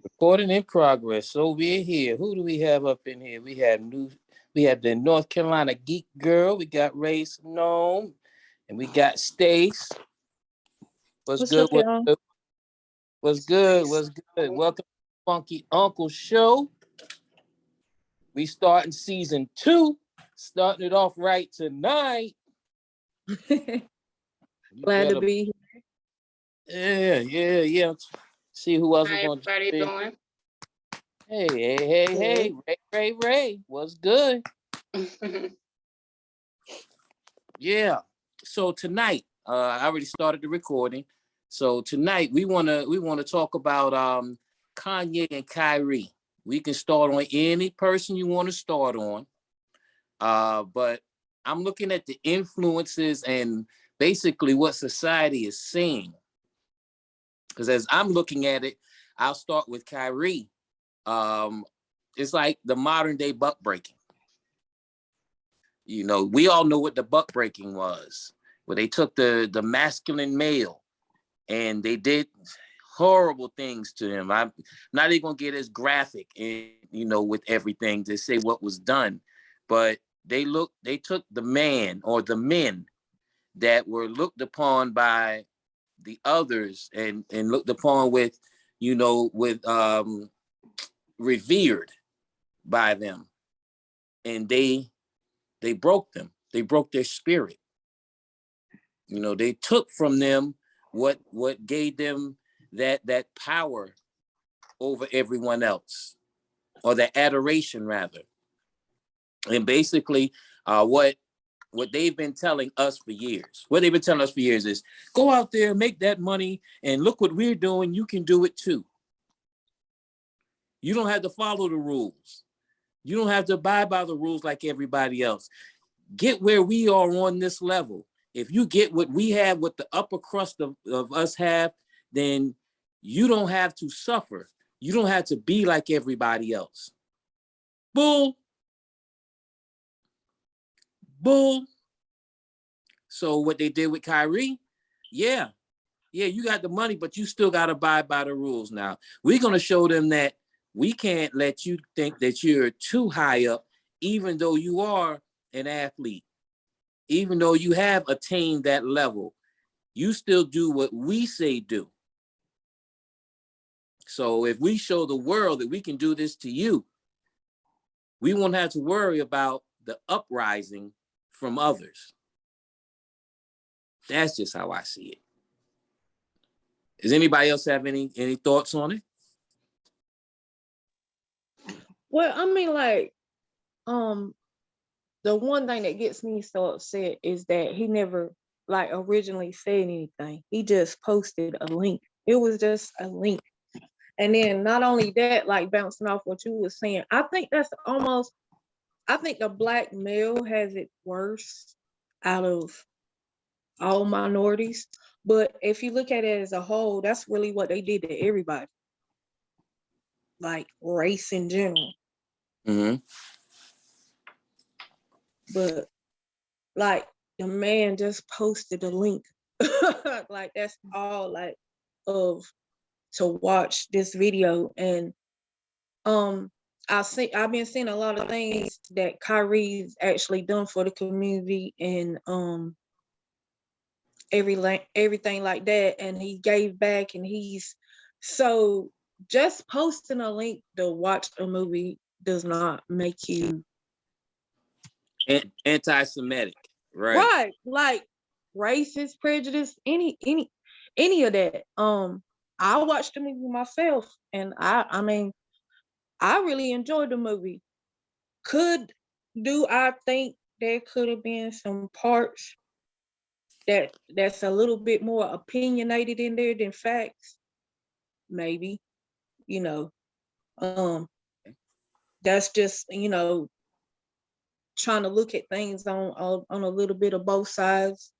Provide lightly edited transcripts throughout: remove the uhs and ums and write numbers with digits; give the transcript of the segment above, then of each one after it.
Recording in progress. So we're here. Who do we have up in here? We have the North Carolina Geek Girl. We got Ray Gnome, and we got Stace. What's What's good? up, y'all? What's good? What's good? Welcome to Funky Uncle Show. We starting season 2. Starting it off right tonight. Glad to be here. Yeah. See who else is going to be doing? Hey. Ray. What's good? Yeah. So tonight, I already started the recording. So tonight we wanna talk about Kanye and Kyrie. We can start on any person you want to start on. But I'm looking at the influences and basically what society is seeing. Because as I'm looking at it, I'll start with Kyrie. It's like the modern day buck breaking. You know, we all know what the buck breaking was, where they took the masculine male and they did horrible things to him. I'm not even gonna get as graphic, with everything to say what was done, but they took the man or the men that were looked upon by the others and looked upon with revered by them, and they broke them. They broke their spirit. They took from them what gave them that power over everyone else, or the adoration rather. And basically, what they've been telling us for years, is go out there, make that money, and look what we're doing. You can do it too. You don't have to follow the rules. You don't have to abide by the rules like everybody else. Get where we are on this level. If you get what we have, what the upper crust of us have, then you don't have to suffer. You don't have to be like everybody else. Bull. So what they did with Kyrie, yeah, you got the money, but you still got to abide by the rules. Now, we're going to show them that we can't let you think that you're too high up, even though you are an athlete, even though you have attained that level. You still do what we say do. So if we show the world that we can do this to you, we won't have to worry about the uprising from others. That's just how I see it. Does anybody else have any thoughts on it? Well, I mean, the one thing that gets me so upset is that he never originally said anything. He just posted a link. It was just a link. And then not only that, bouncing off what you were saying, I think the black male has it worse out of all minorities. But if you look at it as a whole, that's really what they did to everybody. Like race in general. Mm-hmm. But the man just posted a link. That's all of to watch this video. And I've been seeing a lot of things that Kyrie's actually done for the community and everything like that, and he gave back, and so just posting a link to watch a movie does not make you anti-Semitic, right? Racist, prejudice, any of that. I watched the movie myself, and I mean, I really enjoyed the movie. Do I think there could have been some parts that's a little bit more opinionated in there than facts? Maybe, that's just, trying to look at things on a little bit of both sides.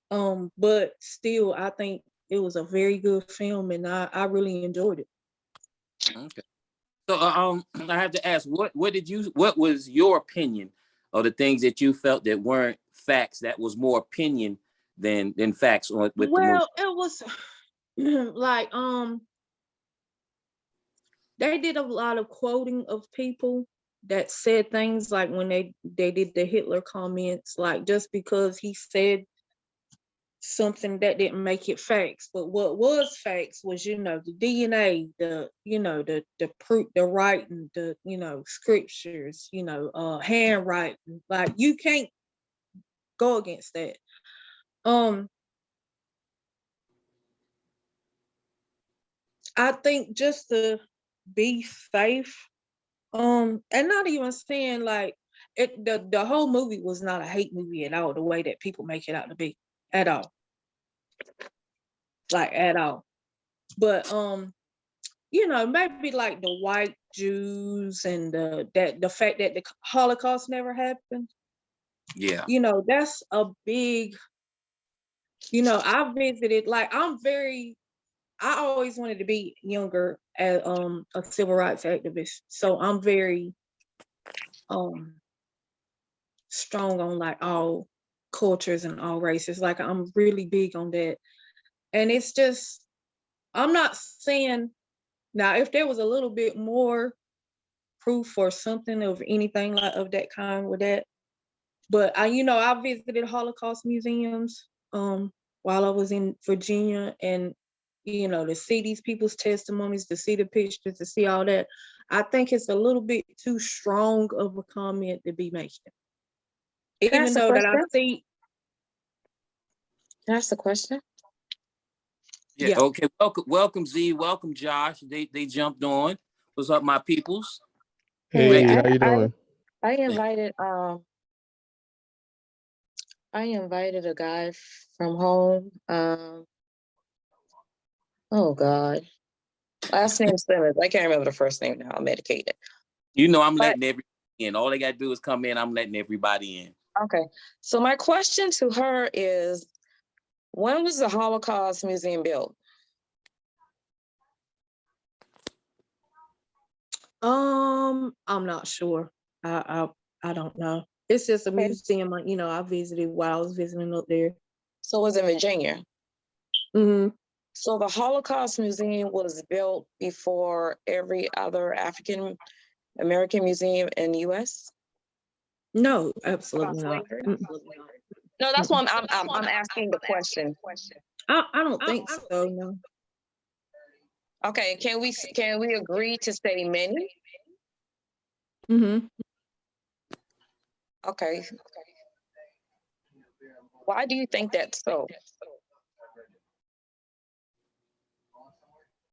But still, I think it was a very good film, and I really enjoyed it. Okay. So I have to ask, what was your opinion of the things that you felt that weren't facts, that was more opinion than facts with the movie? It was they did a lot of quoting of people that said things like when they did the Hitler comments, like just because he said something that didn't make it facts. But what was facts was, the DNA, the proof, the writing, the, scriptures, handwriting. Like you can't go against that. I think just to be safe, and not even saying like the whole movie was not a hate movie at all, the way that people make it out to be, at all. Like at all. But maybe like the white Jews and the fact that the Holocaust never happened. Yeah. That's a big, I visited, like I always wanted to be younger as a civil rights activist. So I'm very strong on like all cultures and all races. Like I'm really big on that. And it's just, I'm not saying now if there was a little bit more proof or something of anything like of that kind with that. But I visited Holocaust museums while I was in Virginia, and to see these people's testimonies, to see the pictures, to see all that, I think it's a little bit too strong of a comment to be making. Even though that I see. That's the question. Yeah. Okay. Welcome, Z. Welcome, Josh. They jumped on. What's up, my peoples? Hey, how you doing? I invited a guy from home. Oh God, last name Simmons. I can't remember the first name now. I'm medicated. I'm letting everybody in. All they got to do is come in. I'm letting everybody in. Okay. So my question to her is, when was the Holocaust Museum built? I'm not sure. I don't know. It's just a museum, I visited while I was visiting up there. So it was in Virginia. Mm-hmm. So the Holocaust Museum was built before every other African American museum in the U.S.? No, absolutely not. No, that's why I'm asking the question. I don't think so. No. Okay, can we agree to say many? Mm-hmm. Okay. Why do you think that's so?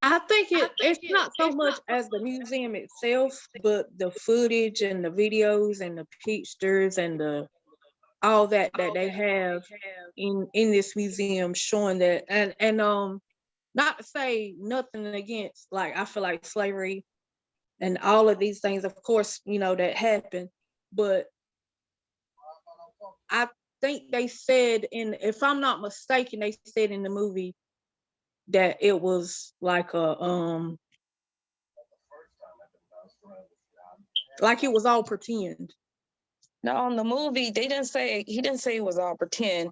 I think it's not so much as the museum itself, but the footage and the videos and the pictures and all that they have in this museum showing that, and not to say nothing against, like, I feel like slavery and all of these things, of course, that happened, but I think they said, if I'm not mistaken, they said in the movie that it was like like it was all pretend. No, in the movie, he didn't say it was all pretend.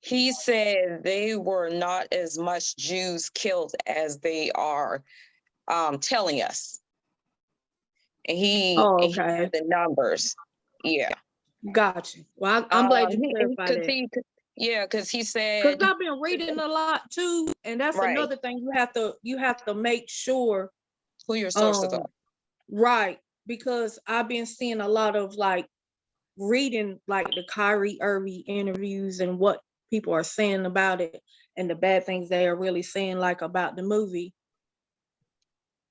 He said they were not as much Jews killed as they are telling us. And he had the numbers. Yeah. Gotcha. Well, I'm glad you clarified that. Because he said, because I've been reading a lot too, and that's another thing you have to make sure who your sources are. Right, because I've been seeing a lot of like reading like the Kyrie Irving interviews and what people are saying about it and the bad things they are really saying like about the movie.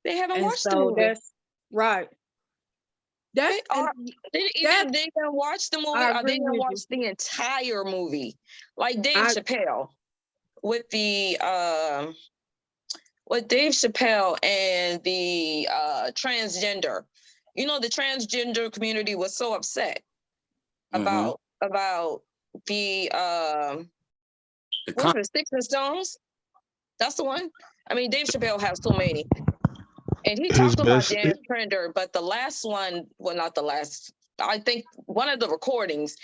They haven't watched the movie. That's right. They didn't watch the movie, or they didn't watch the entire movie. Like Dave Chappelle with Dave Chappelle and the transgender. The transgender community was so upset about the Sticks and Stones. That's the one. I mean, Dave Chappelle has so many. And he talked about Dan Trender, but the last one, well, not the last, I think one of the recordings,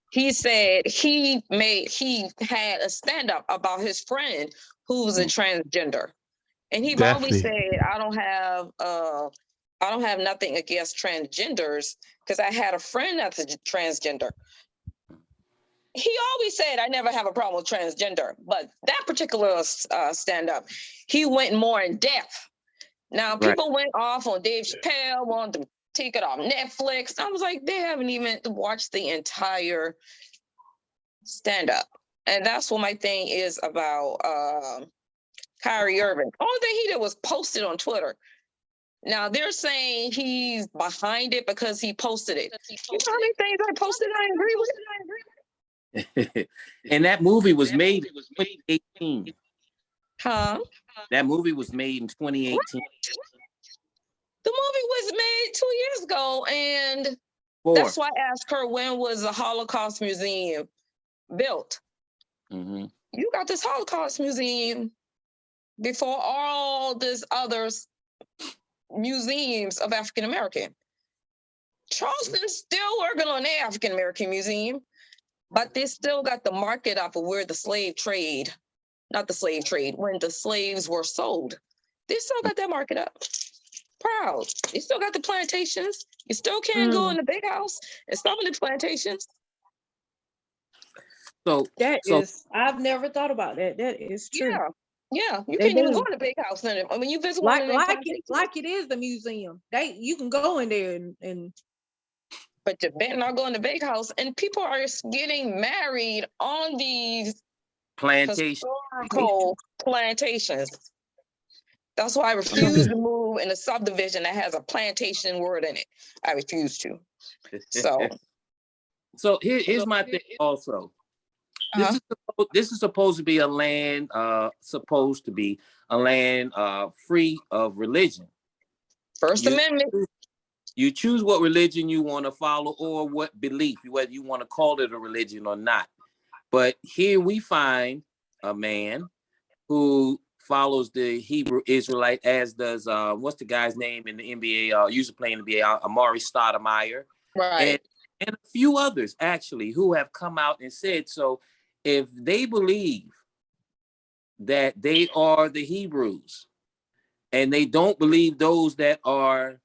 he said he had a stand-up about his friend who was a transgender. And he boldly Definitely. said, I don't have nothing against transgenders because I had a friend that's a transgender. He always said, I never have a problem with transgender, but that particular stand-up, he went more in depth. Now, Right. people went off on Dave Chappelle, wanted to take it off Netflix. I was like, they haven't even watched the entire stand-up. And that's what my thing is about Kyrie Irving. Only thing he did was post it on Twitter. Now, they're saying he's behind it because he posted it. You know how many things I posted I agree with? And that movie was made in 2018. Huh? That movie was made in 2018. The movie was made 2 years ago, and Four. that's why I asked her, when was the Holocaust Museum built? Mm-hmm. You got this Holocaust Museum before all this others museums of African American. Charleston's still working on their African American museum, but they still got the market off of where the slave trade, not the slave trade, when the slaves were sold. They still got that market up. Proud. They still got the plantations. You still can't go in the big house and stop in the plantations. So I've never thought about that. That is true. Yeah. You They can't even do. go in the big house. I mean, you visit one Like of them plantations. like it is the museum. You can go in there and But you better not go in the big house. And people are getting married on these plantation. historical plantations. That's why I refuse to move in a subdivision that has a plantation word in it. I refuse to. So here's my thing also. This is supposed to be a land free of religion. First Amendment. You choose what religion you want to follow or what belief, whether you want to call it a religion or not. But here we find a man who follows the Hebrew Israelite, as does what's the guy's name in the NBA? Used to play in the NBA, Amari Stoudemire, right? And a few others actually who have come out and said so. If they believe that they are the Hebrews, and they don't believe those that are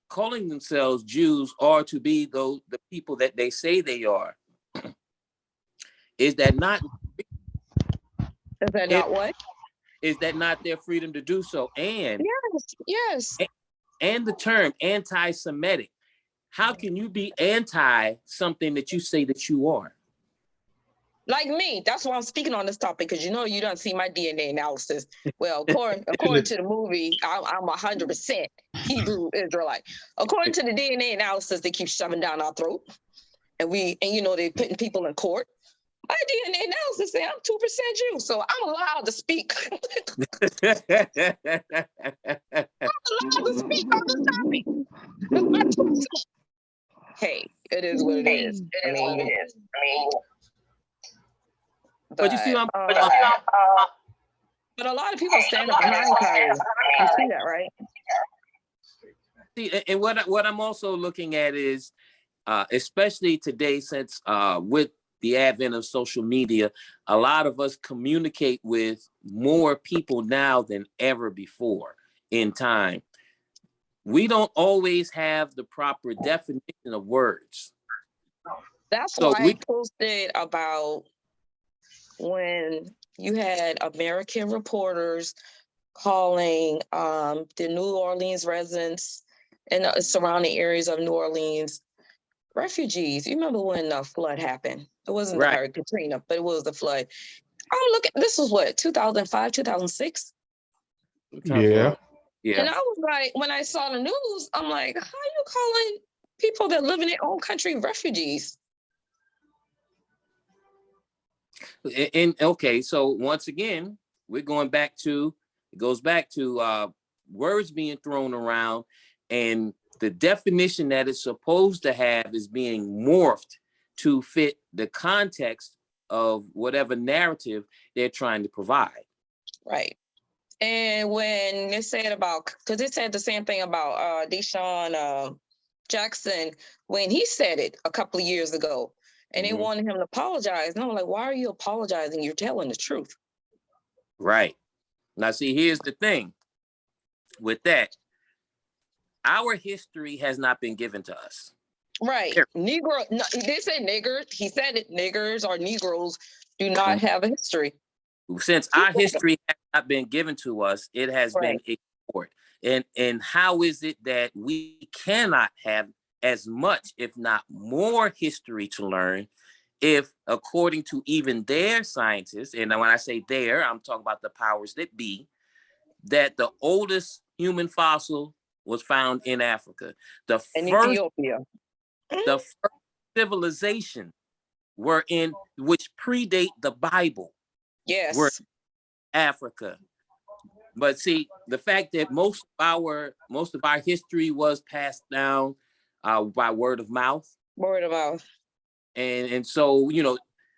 calling themselves Jews are to be the people that they say they are, is that not? Is that not what? Is that not their freedom to do so? And yes. And the term anti-Semitic. How can you be anti something that you say that you are? Like me, that's why I'm speaking on this topic, because you don't see my DNA analysis. Well, according to the movie, I'm 100% Hebrew Israelite. According to the DNA analysis, they keep shoving down our throat, and they're putting people in court. My DNA analysis say I'm 2% Jew, so I'm allowed to speak. I'm allowed to speak on this topic. It's my 2%. Hey, it is what it is. But you see, but a lot of people stand up behind Kyrie. You see that, right? See, and what I'm also looking at is, especially today, since with the advent of social media, a lot of us communicate with more people now than ever before in time. We don't always have the proper definition of words. That's why I posted about when you had American reporters calling the New Orleans residents and the surrounding areas of New Orleans refugees. You remember when the flood happened? It wasn't the Hurricane Katrina, but it was the flood. I'm looking, this was what, 2005, 2006? Yeah. And I was like, when I saw the news, I'm like, how are you calling people that live in their own country refugees? And okay, so once again, we're going back to, it goes back to words being thrown around, and the definition that it's supposed to have is being morphed to fit the context of whatever narrative they're trying to provide. Right. And when they said about, because they said the same thing about Deshaun Jackson when he said it a couple of years ago, and they wanted him to apologize. And I'm like, why are you apologizing? You're telling the truth. Right. Now, see, here's the thing with that. Our history has not been given to us. Right. Period. Negro, no, they said niggers. He said it, niggers or Negroes do not have a history. Since our history has not been given to us, it has Right. been ignored. And how is it that we cannot have as much, if not more, history to learn if, according to even their scientists, and when I say their, I'm talking about the powers that be, that the oldest human fossil was found in Africa. The In first Ethiopia. the first civilization were in which predate the Bible Yes. were Africa. But see, the fact that most of our history was passed down by word of mouth, Word of mouth. and so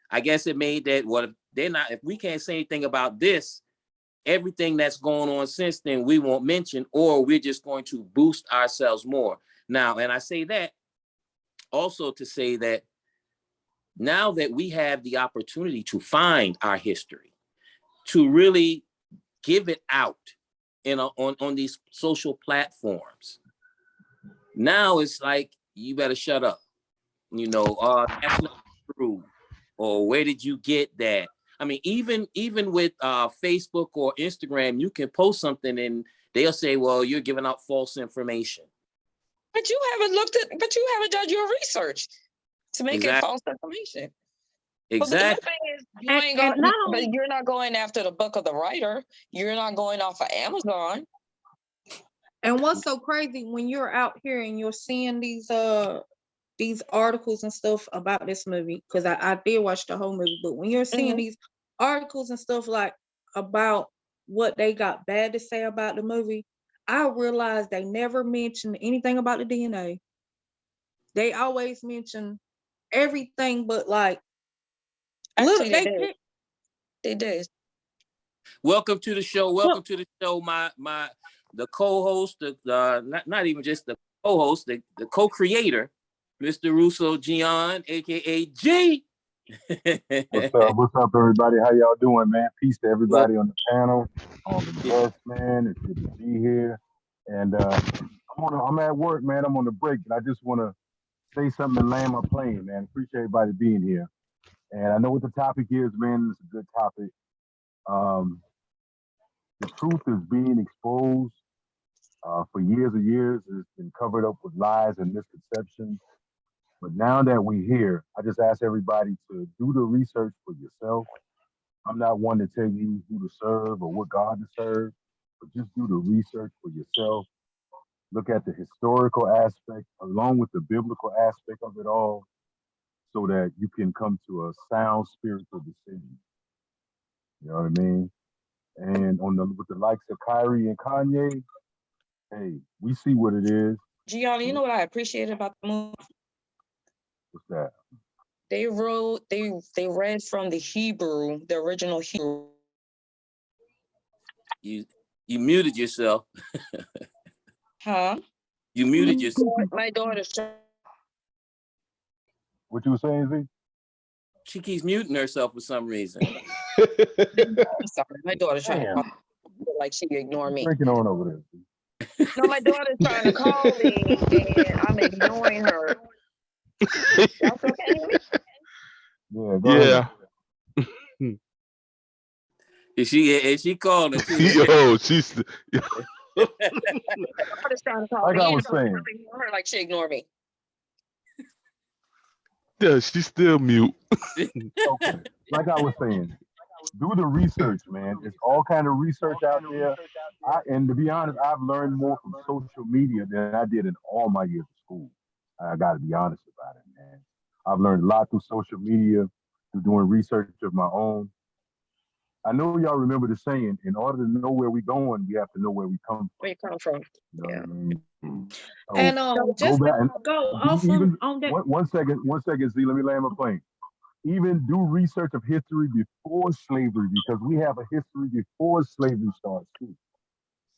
I guess it made that if we can't say anything about this, everything that's going on since then we won't mention, or we're just going to boost ourselves more. Now, and I say that also to say that now that we have the opportunity to find our history, to really give it out on these social platforms, now it's like, you better shut up. That's not true. Or where did you get that? I mean, even with Facebook or Instagram, you can post something and they'll say, well, you're giving out false information. But you haven't done your research to make it false information. Exactly. But the thing is, you're not going after the book of the writer. You're not going off of Amazon. And what's so crazy when you're out here and you're seeing these articles and stuff about this movie, because I did watch the whole movie, but when you're seeing these articles and stuff like about what they got bad to say about the movie, I realized they never mentioned anything about the DNA. They always mention everything but like actually they did. Welcome to the show. Welcome to the show. The co-host, not even just the co-host, the co-creator, Mr. Russo Gian, aka G. What's up, everybody? How y'all doing, man? Peace to everybody on the panel, on the guests, man. It's good to be here. And I'm at work, man. I'm on the break, and I just want to say something and land my plane, man. Appreciate everybody being here. And I know what the topic is, man. It's a good topic. The truth is being exposed for years and years. It's been covered up with lies and misconceptions. But now that we're here, I just ask everybody to do the research for yourself. I'm not one to tell you who to serve or what God to serve, but just do the research for yourself. Look at the historical aspect along with the biblical aspect of it all so that you can come to a sound spiritual decision. You know what I mean? And with the likes of Kyrie and Kanye, hey, we see what it is. Gianni, you know what I appreciated about the movie? What's that? They read from the Hebrew, the original Hebrew. You muted yourself. Huh? You muted yourself. My daughter. What you were saying, Z? She keeps muting herself for some reason. I'm sorry, my daughter's trying to call me, like she ignored me. Drinking on over there. No, my daughter's trying to call me and I'm ignoring her. Y'all still can't hear me? Yeah, go ahead. Is she calling too? Yo, she's My daughter's trying to call Like me. I was saying. I'm ignoring her like she ignored me. yeah, she's still mute. Okay. Like I was saying, do the research, man. There's all kind of research out there. And to be honest, I've learned more from social media than I did in all my years of school. I got to be honest about it, man. I've learned a lot through social media, through doing research of my own. I know y'all remember the saying, in order to know where we're going, we have to know where we come from. Where you come from? You know what I mean? So And just go back and go off on that. one second, Z, let me land my plane. Even do research of history before slavery, because we have a history before slavery starts too.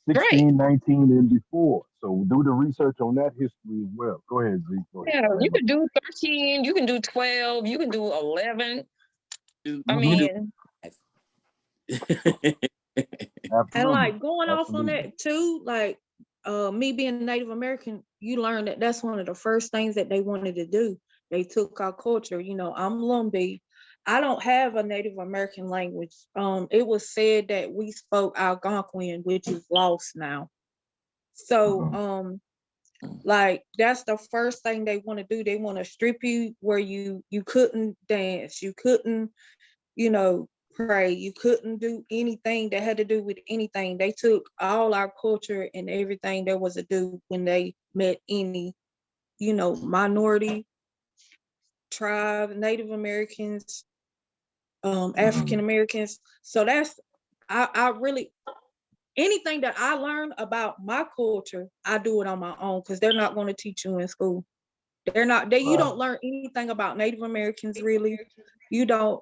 16, 19, and before. So do the research on that history as well. Go ahead, Z. Go ahead. Yeah, you can do 13, you can do 12, you can do 11. I mean, And Absolutely. like going off on Absolutely. that too, like me being Native American, you learn that that's one of the first things that they wanted to do. They took our culture. You know, I'm Lumbee. I don't have a Native American language. It was said that we spoke Algonquian, which is lost now. So like that's the first thing they want to do. They want to strip you where you couldn't dance, you couldn't, you know, pray, you couldn't do anything that had to do with anything. They took all our culture and everything there was to do when they met any, you know, minority, tribe, Native Americans, African Americans. So that's I really anything that I learn about my culture, I do it on my own because they're not going to teach you in school. They're not you don't learn anything about Native Americans really. You don't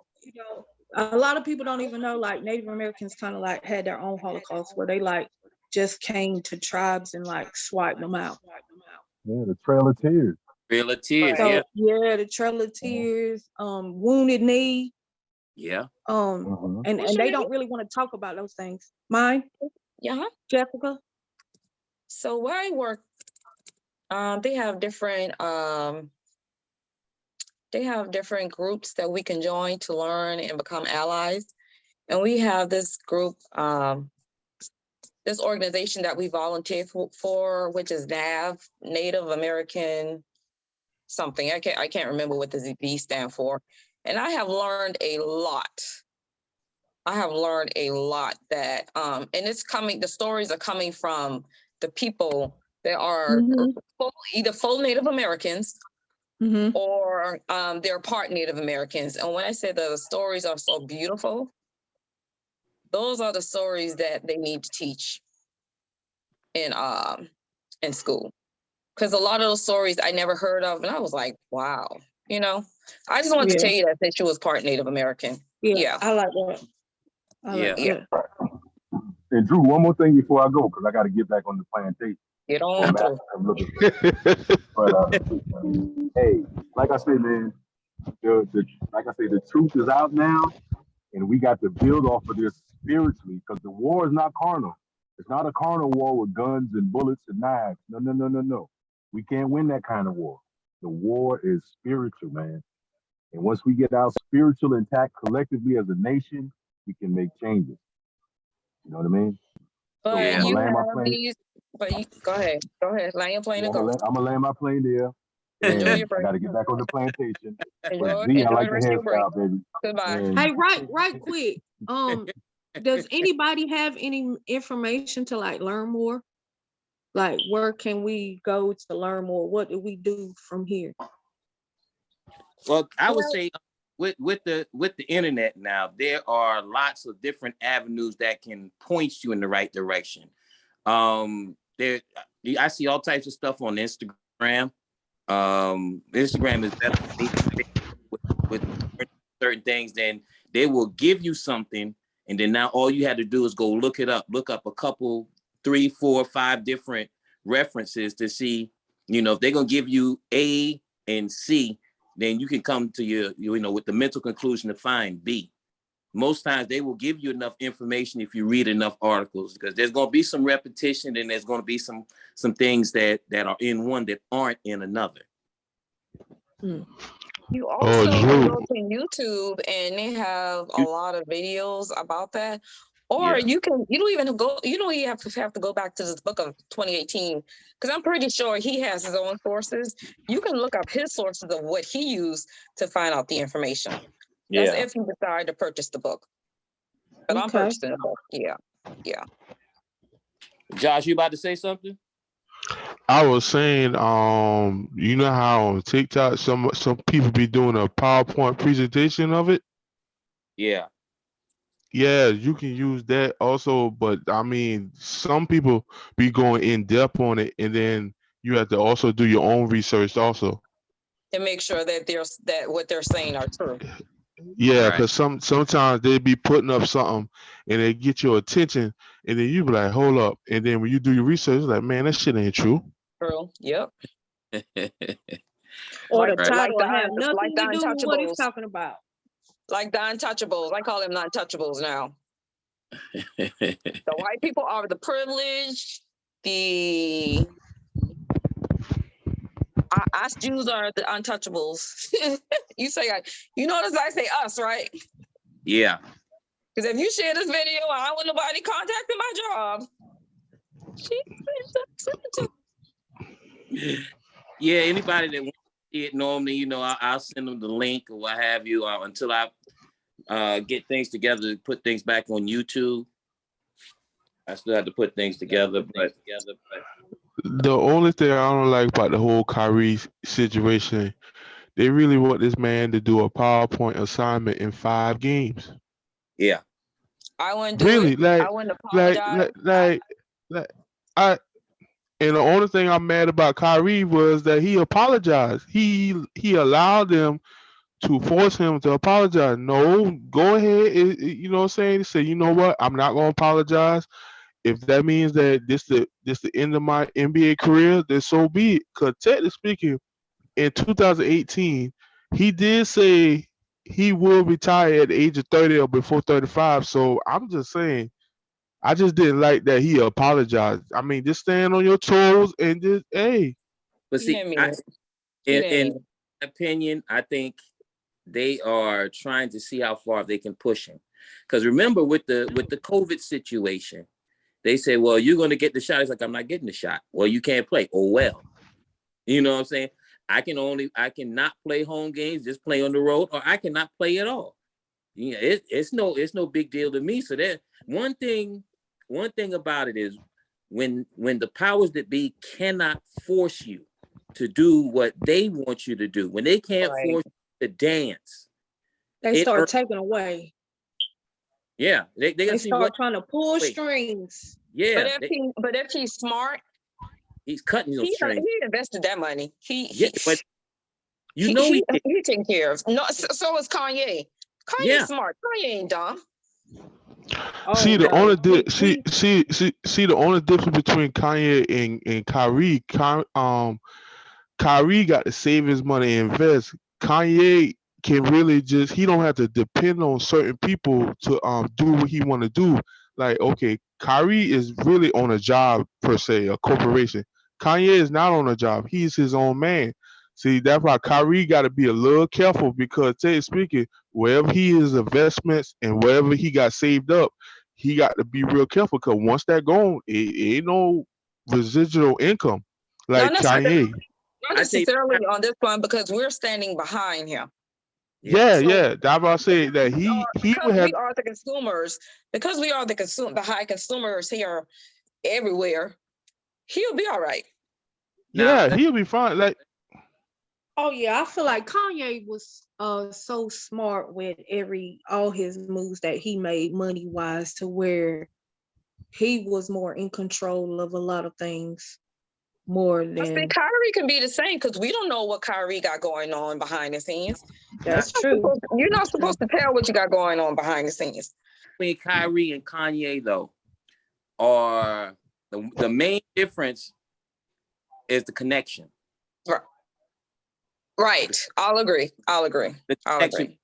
a lot of people don't even know like Native Americans kind of like had their own Holocaust where they like just came to tribes and like swiped them out. Yeah, the Trail of Tears. Trail of Tears, So yeah. yeah, the Trail of Tears, Wounded Knee, Yeah. and What's your they name? don't really want to talk about those things. Mine, Yeah. Jessica. So where I work, they have different groups that we can join to learn and become allies. And we have this group, this organization that we volunteer for, which is NAV, Native American something. I can't remember what the ZB stand for. And I have learned a lot. That the stories are coming from the people that are either full Native Americans or they're part Native Americans. And when I say the stories are so beautiful, those are the stories that they need to teach in school. Because a lot of those stories I never heard of, and I was like, wow, you know. I just wanted to tell you that she was part Native American. Yeah. I like that. Yeah. And Drew, one more thing before I go, because I got to get back on the plantation. Get on through. But hey, like I said, man, the truth is out now, and we got to build off of this spiritually, because the war is not carnal. It's not a carnal war with guns and bullets and knives. No. We can't win that kind of war. The war is spiritual, man. And once we get our spiritual intact collectively as a nation, we can make changes. You know what I mean? But Yeah. you land my have plane. these. But you go ahead. Land your plane and go. I'm gonna land my plane there. Enjoy And your break. I got to get back on the plantation. Enjoy Z, I the like the rest of your break. hairstyle, baby. Goodbye. And Hey, right quick. Does anybody have any information to like learn more? Like, where can we go to learn more? What do we do from here? Well, I would say with the internet now, there are lots of different avenues that can point you in the right direction. I see all types of stuff on Instagram. Instagram is better for me with certain things. Then they will give you something, and then now all you had to do is go look up a couple, 3, 4, 5 different references to see, if they're gonna give you A and C, then you can come to your with the mental conclusion to find B. Most times they will give you enough information if you read enough articles, because there's going to be some repetition, and there's going to be some things that are in one that aren't in another. You also Drew. go to YouTube and they have a lot of videos about that. Or you don't even have to go back to this book of 2018, because I'm pretty sure he has his own sources. You can look up his sources of what he used to find out the information. That's if you decide to purchase the book. But I'm purchasing the book. Yeah. Josh, you about to say something? I was saying, you know how on TikTok some people be doing a PowerPoint presentation of it? Yeah. Yeah, you can use that also, but I mean, some people be going in depth on it, and then you have to also do your own research also. And make sure that what they're saying are true. Yeah, because sometimes they be putting up something and they get your attention, and then you be like, hold up. And then when you do your research, it's like, man, that shit ain't true. True. Yep. Or Like the title the have nothing like to the do with what it's Untouchables. talking about. Like the Untouchables. I call them the Untouchables now. The white people are the privileged. The us Jews are the untouchables. You say, you notice I say us, right? Yeah. Because if you share this video, I don't want nobody contacting my job. Yeah, anybody that wants to see it normally, I'll send them the link or what have you until I get things together to put things back on YouTube. I still have to put things together, but The only thing I don't like about the whole Kyrie situation, they really want this man to do a PowerPoint assignment in 5 games. yeah. I wouldn't do Really, it. I wouldn't apologize. and the only thing I'm mad about Kyrie was that he apologized. He allowed them to force him to apologize. No, go ahead. You know what I'm saying? He said, you know what? I'm not gonna apologize. If that means that this the end of my NBA career, then so be it. Because technically speaking, in 2018, he did say he will retire at the age of 30 or before 35. So I'm just saying, I just didn't like that he apologized. I mean, just stand on your toes and just, hey. But He see, didn't mean it. He in didn't mean it. my opinion, I think they are trying to see how far they can push him. Because remember, with the COVID situation, they say, well, you're going to get the shot. It's like, I'm not getting the shot. Well, you can't play. Oh, well. You know what I'm saying? I cannot play home games, just play on the road, or I cannot play at all. Yeah, it's no big deal to me. So that one thing about it is when the powers that be cannot force you to do what they want you to do, when they can't Right. force you to dance, They start taking away. yeah, they They gotta see start what. trying to pull Wait. strings. Yeah, But if he's smart, he's cutting those strings. he invested that money. But you know he did. He taken care of. No, so is Kanye. Kanye's Yeah. smart. Kanye ain't dumb. See the no. only see the only difference between Kanye and Kyrie. Kyrie got to save his money and invest. Kanye can really just, he don't have to depend on certain people to do what he want to do. Like, okay, Kyrie is really on a job per se, a corporation. Kanye is not on a job. He's his own man. See, that's why Kyrie got to be a little careful because, speaking, wherever he is investments and wherever he got saved up, he got to be real careful because once that gone, it ain't no residual income like Kanye. Not necessarily on this one because we're standing behind him. Yeah. That's why I say that he would have. We are the consumers. Because we are the high consumers here everywhere. He'll be all right. Yeah, he'll be fine. Like, oh yeah, I feel like Kanye was so smart with all his moves that he made money wise to where he was more in control of a lot of things. More than I think Kyrie can be the same because we don't know what Kyrie got going on behind the scenes. That's true. You're not supposed to tell what you got going on behind the scenes. Between Kyrie and Kanye, though, are the main difference is the connection. Right. I'll agree. The connection.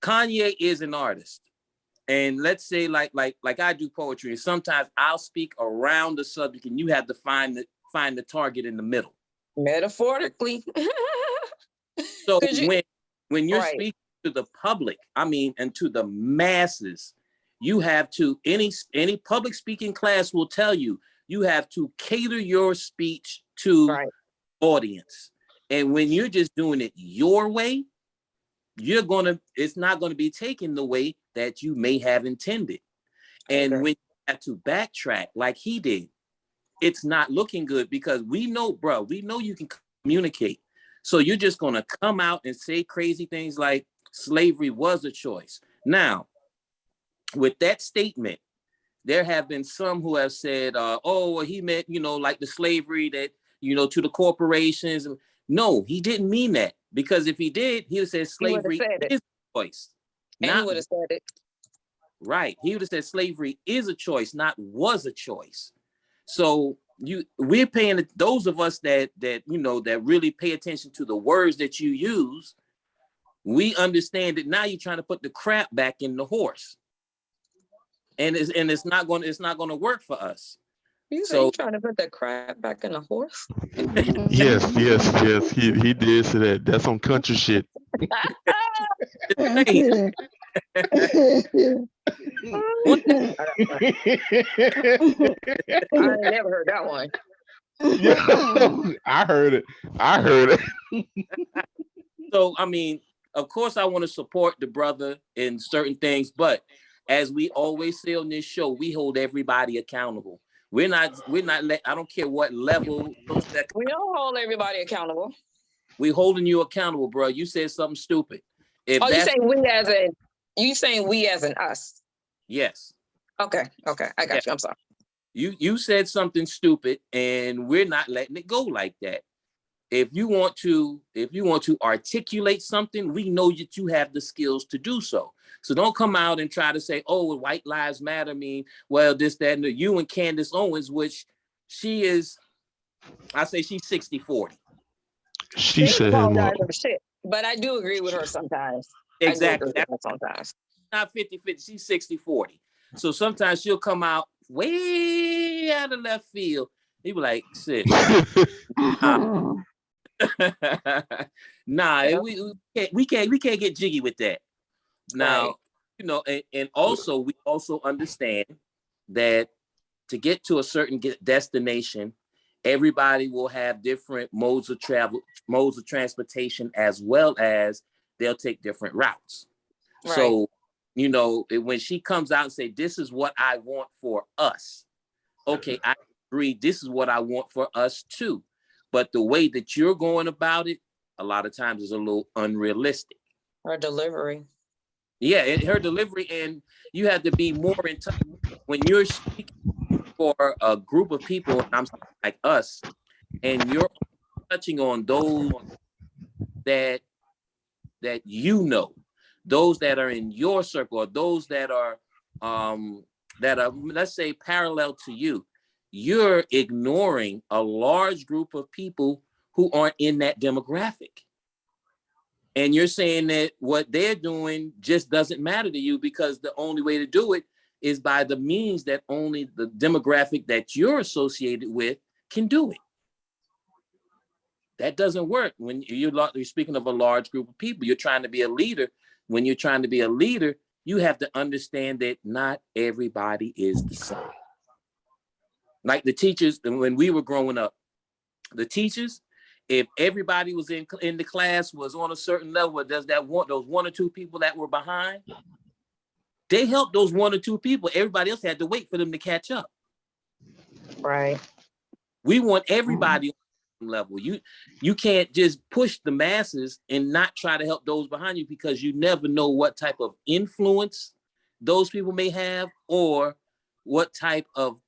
Kanye is an artist. And let's say like I do poetry, and sometimes I'll speak around the subject and you have to find the target in the middle. Metaphorically. So when you're speaking to the public, and to the masses, you have to, any public speaking class will tell you, you have to cater your speech to audience. And when you're just doing it your way, it's not going to be taken the way that you may have intended. And when you have to backtrack like he did, it's not looking good because we know you can communicate. So you're just going to come out and say crazy things like slavery was a choice. Now, with that statement, there have been some who have said, he meant, like the slavery that, to the corporations. No, he didn't mean that. Because if he did, he would have said slavery is a choice. And he would have said it. Right. He would have said slavery is a choice, not was a choice. So we're paying, those of us that really pay attention to the words that you use, we understand that now you're trying to put the crap back in the horse. and it's not going to work for us. You say So you trying to put the crab back in the horse? Yes, he did say that. That's some country shit. hey, one thing- I never heard that one. Yeah, I heard it. I heard it. so I mean, of course, I want to support the brother in certain things, but as we always say on this show, we hold everybody accountable. We're not. I don't care what level. We don't hold everybody accountable. We holding you accountable, bro. You said something stupid. If Oh, you that's saying we as in we as in us? yes, Okay, I got you. I'm sorry. you said something stupid, and we're not letting it go like that. If you want to articulate something, we know that you have the skills to do so. So don't come out and try to say, "Oh, white lives matter." Mean well, this, that, and you and Candace Owens, which she is, I say she's 60-40. She She said him up. apologize for shit, but I do agree with her sometimes. Exactly. I do agree with her sometimes. Not 50-50, she's 60-40. So sometimes she'll come out way out of left field. He be like, sis, nah, Yeah. we can't get jiggy with that. Now, Right. you know, and also we also understand that to get to a certain destination, everybody will have different modes of transportation, as well as they'll take different routes. Right. So, you know, when she comes out and say, "This is what I want for us," okay, I agree. This is what I want for us too. But the way that you're going about it, a lot of times is a little unrealistic. Her delivery. Yeah, her delivery, and you have to be more in touch when you're speaking for a group of people, and I'm like us, and you're touching on those that you know, those that are in your circle, or those that are let's say parallel to you. You're ignoring a large group of people who aren't in that demographic. And you're saying that what they're doing just doesn't matter to you because the only way to do it is by the means that only the demographic that you're associated with can do it. That doesn't work. When you're speaking of a large group of people, you're trying to be a leader. When you're trying to be a leader, you have to understand that not everybody is the same. Like the teachers, when we were growing up, the teachers, if everybody was in the class was on a certain level, those one or two people that were behind, they helped those one or two people. Everybody else had to wait for them to catch up. Right. We want everybody on the level. You can't just push the masses and not try to help those behind you, because you never know what type of influence those people may have, or what type of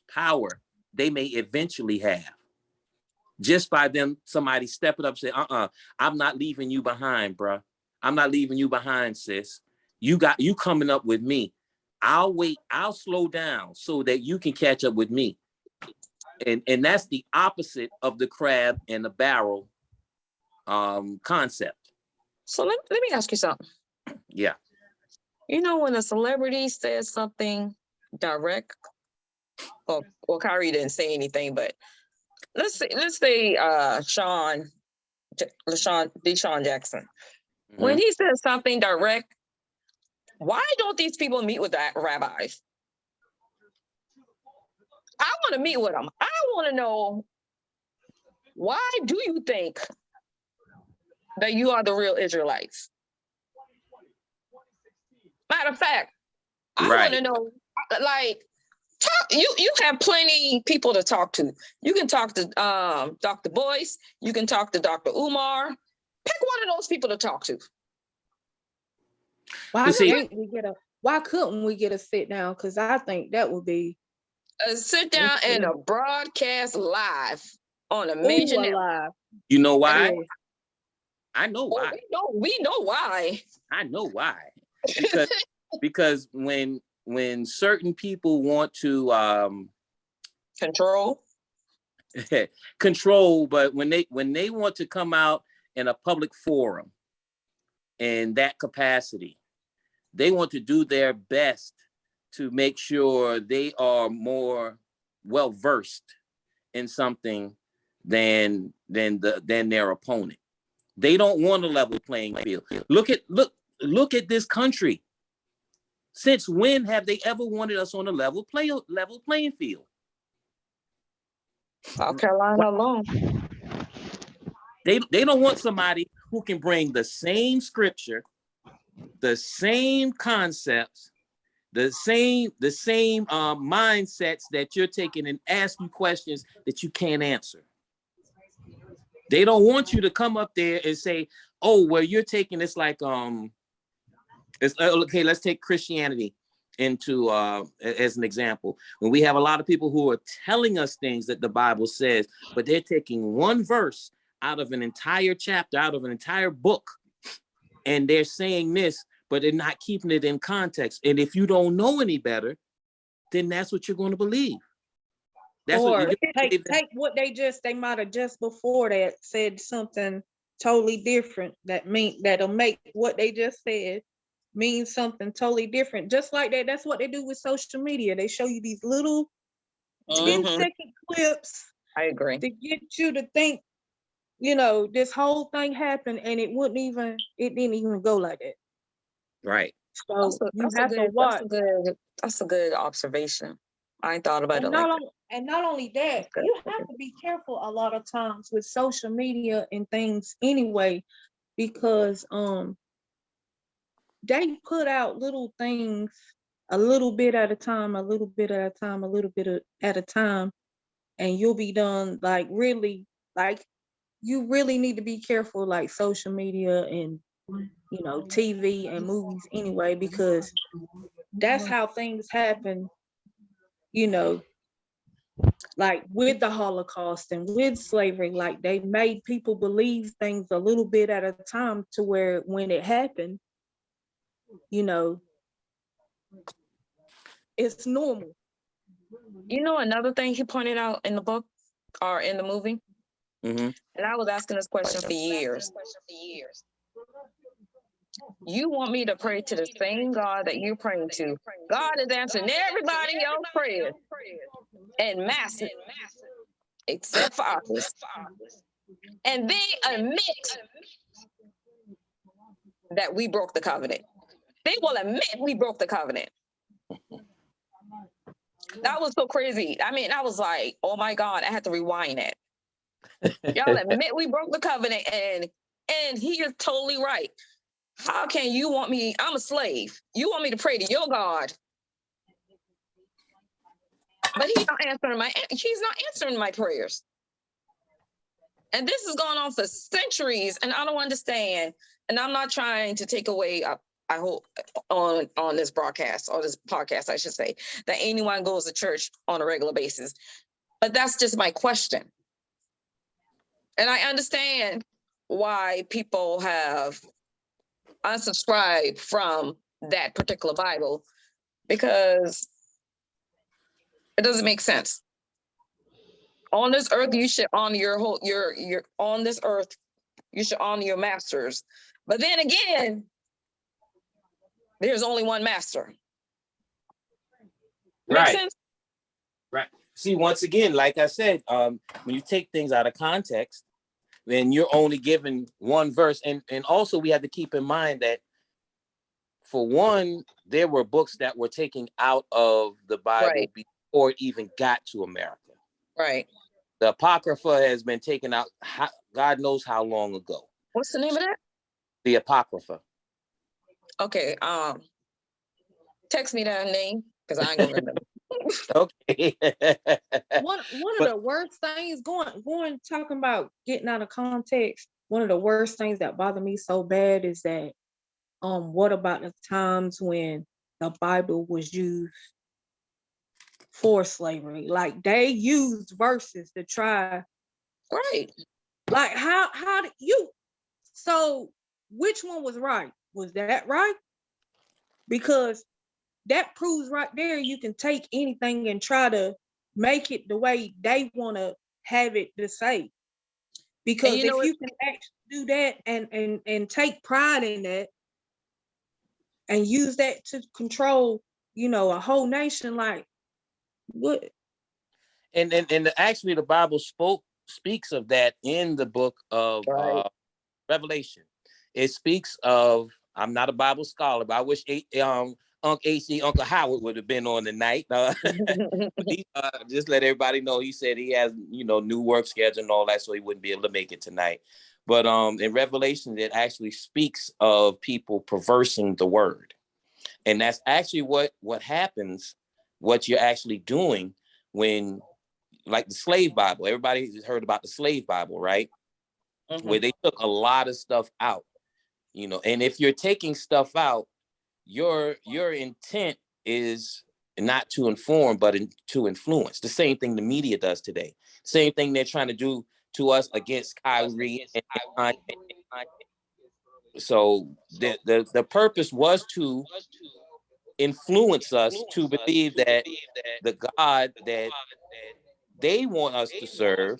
power they may eventually have. Just by them, somebody stepping up and say, I'm not leaving you behind, bruh. I'm not leaving you behind, sis. You coming up with me. I'll wait, I'll slow down so that you can catch up with me. And that's the opposite of the crab and the barrel concept. So let me ask you something. Yeah. You know, when a celebrity says something direct, well, Kyrie didn't say anything, but let's say DeSean Jackson. Mm-hmm. When he says something direct, why don't these people meet with the rabbis? I want to meet with them. I want to know, why do you think that you are the real Israelites? Matter of fact, I want to know, like, you have plenty people to talk to. You can talk to Dr. Boyce. You can talk to Dr. Umar. Pick one of those people to talk to. Why couldn't we get a sit down? Because I think that would be A sit down and a broadcast live on a major network. live. You know why? Yes. I know why. We know why. I know why. Because when certain people want to control, but when they want to come out in a public forum in that capacity, they want to do their best to make sure they are more well versed in something than their opponent. They don't want a level playing field. Look at this country. Since when have they ever wanted us on a level playing field? South Carolina alone. They don't want somebody who can bring the same scripture, the same concepts, the same mindsets that you're taking and ask you questions that you can't answer. They don't want you to come up there and say, "Oh, well, you're taking this like it's okay." Let's take Christianity into as an example. When we have a lot of people who are telling us things that the Bible says, but they're taking one verse out of an entire chapter, out of an entire book, and they're saying this, but they're not keeping it in context. And if you don't know any better, then that's what you're going to believe. That's Or what take what they might have just before that said something totally different that'll make what they just said mean something totally different. Just like that, that's what they do with social media. They show you these little 10-second clips. I agree. To get you to think, this whole thing happened and it didn't even go like that. Right. So you have to watch. That's a good observation. I ain't thought about it like that. And not only that, you have to be careful a lot of times with social media and things anyway, because they put out little things a little bit at a time, a little bit at a time, a little bit at a time, and you'll be done you really need to be careful, like social media and TV and movies anyway, because that's how things happen, like with the Holocaust and with slavery. Like, they made people believe things a little bit at a time to where when it happened, it's normal. Another thing he pointed out in the book or in the movie, and I was asking this question for years. You want me to pray to the same God that you're praying to? God is answering everybody else's prayers and massive, except for ours. And they admit that we broke the covenant. They will admit we broke the covenant. That was so crazy. I mean, I was like, oh my God, I had to rewind it. Y'all admit we broke the covenant, and he is totally right. How can you want me? I'm a slave. You want me to pray to your God, but he's not answering my prayers. And this has gone on for centuries, and I don't understand. And I'm not trying to take away, I hope, on this broadcast, or this podcast, I should say, that anyone goes to church on a regular basis. But that's just my question. And I understand why people have unsubscribed from that particular Bible, because it doesn't make sense. On this earth, you should honor your on this earth, you should honor your masters. But then again, there's only one master. Make sense? Right. See, once again, like I said, when you take things out of context, then you're only given one verse. And also we have to keep in mind that, for one, there were books that were taken out of the Bible before it even got to America. Right. The Apocrypha has been taken out God knows how long ago. What's the name of that? The Apocrypha. Okay. Text me that name, because I ain't gonna remember. Okay. One of the worst things going talking about getting out of context. One of the worst things that bother me so bad is that what about the times when the Bible was used for slavery? Like, they used verses to try. Right. Like, how did you? So which one was right? Was that right? Because that proves right there you can take anything and try to make it the way they want to have it to say. Because if you can actually do that and take pride in that, and use that to control, a whole nation. Like, what? And actually the Bible speaks of that in the book of Right. Revelation. It speaks of, I'm not a Bible scholar, but I wish Uncle Howard would have been on tonight. Just let everybody know, he said he has, new work schedule and all that, so he wouldn't be able to make it tonight. But in Revelation, it actually speaks of people perversing the word. And that's actually what happens, what you're actually doing when, like the slave Bible, everybody has heard about the slave Bible, right? Where they took a lot of stuff out, and if you're taking stuff out, your intent is not to inform, but to influence. The same thing the media does today. Same thing they're trying to do to us against Kyrie. So the purpose was to influence us to believe that the God that they want us to serve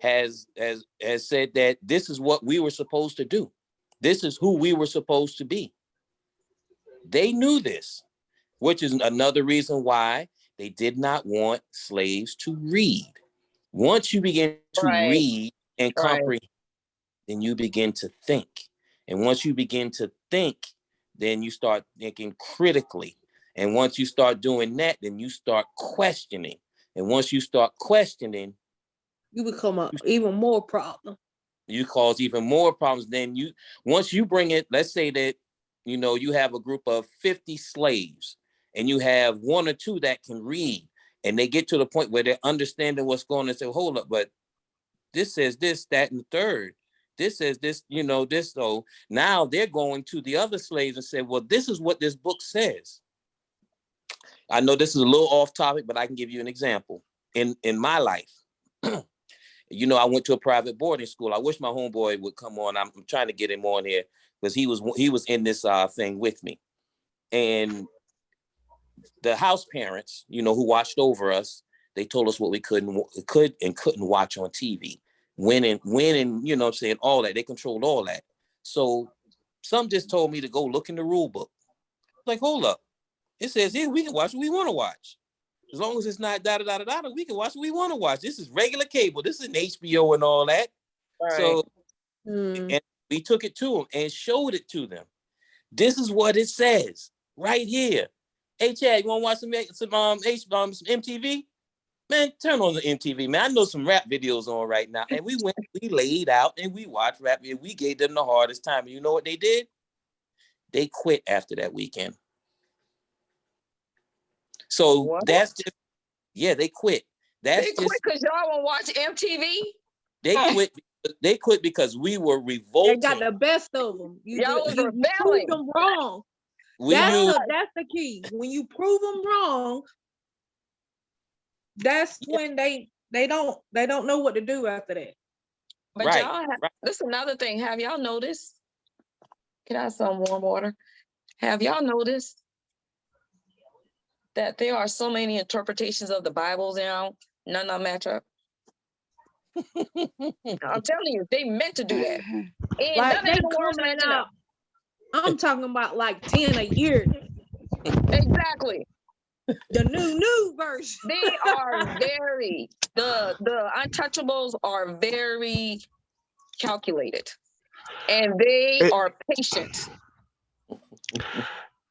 has said that this is what we were supposed to do. This is who we were supposed to be. They knew this, which is another reason why they did not want slaves to read. Once you begin to read and comprehend, then you begin to think. And once you begin to think, then you start thinking critically. And once you start doing that, then you start questioning. And once you start questioning, you become even more problem. You cause even more problems. Then once you bring it, let's say that, you have a group of 50 slaves and you have one or two that can read, and they get to the point where they're understanding what's going on and say, hold up, but this says this, that, and the third. This says this, this. So now they're going to the other slaves and say, well, this is what this book says. I know this is a little off topic, but I can give you an example. In my life, I went to a private boarding school. I wish my homeboy would come on. I'm trying to get him on here because he was in this thing with me. And the house parents, who watched over us, they told us what we could and couldn't watch on TV. When and all that. They controlled all that. So some just told me to go look in the rule book. Like, hold up. It says here we can watch what we want to watch. As long as it's not da-da-da-da-da, we can watch what we want to watch. This is regular cable. This isn't HBO and all that. Right. So and we took it to them and showed it to them. This is what it says right here. Hey, Chad, you want to watch some MTV? Man, turn on the MTV, man. I know some rap videos on right now. And we laid out and we watched rap videos. We gave them the hardest time. And you know what they did? They quit after that weekend. So what? That's just, they quit. They quit because y'all won't watch MTV? They quit because we were revolting. They got the best of them. Y'all was rebelling. Proved them wrong. That's the key. When you prove them wrong, that's when they don't know what to do after that. But y'all this is another thing. Have y'all noticed? Can I have some warm water? Have y'all noticed that there are so many interpretations of the Bible now? None of them match up. I'm telling you, they meant to do that. And like they coming out. I'm talking about like 10 a year. Exactly. The new version. They are the untouchables are very calculated, and they are patient.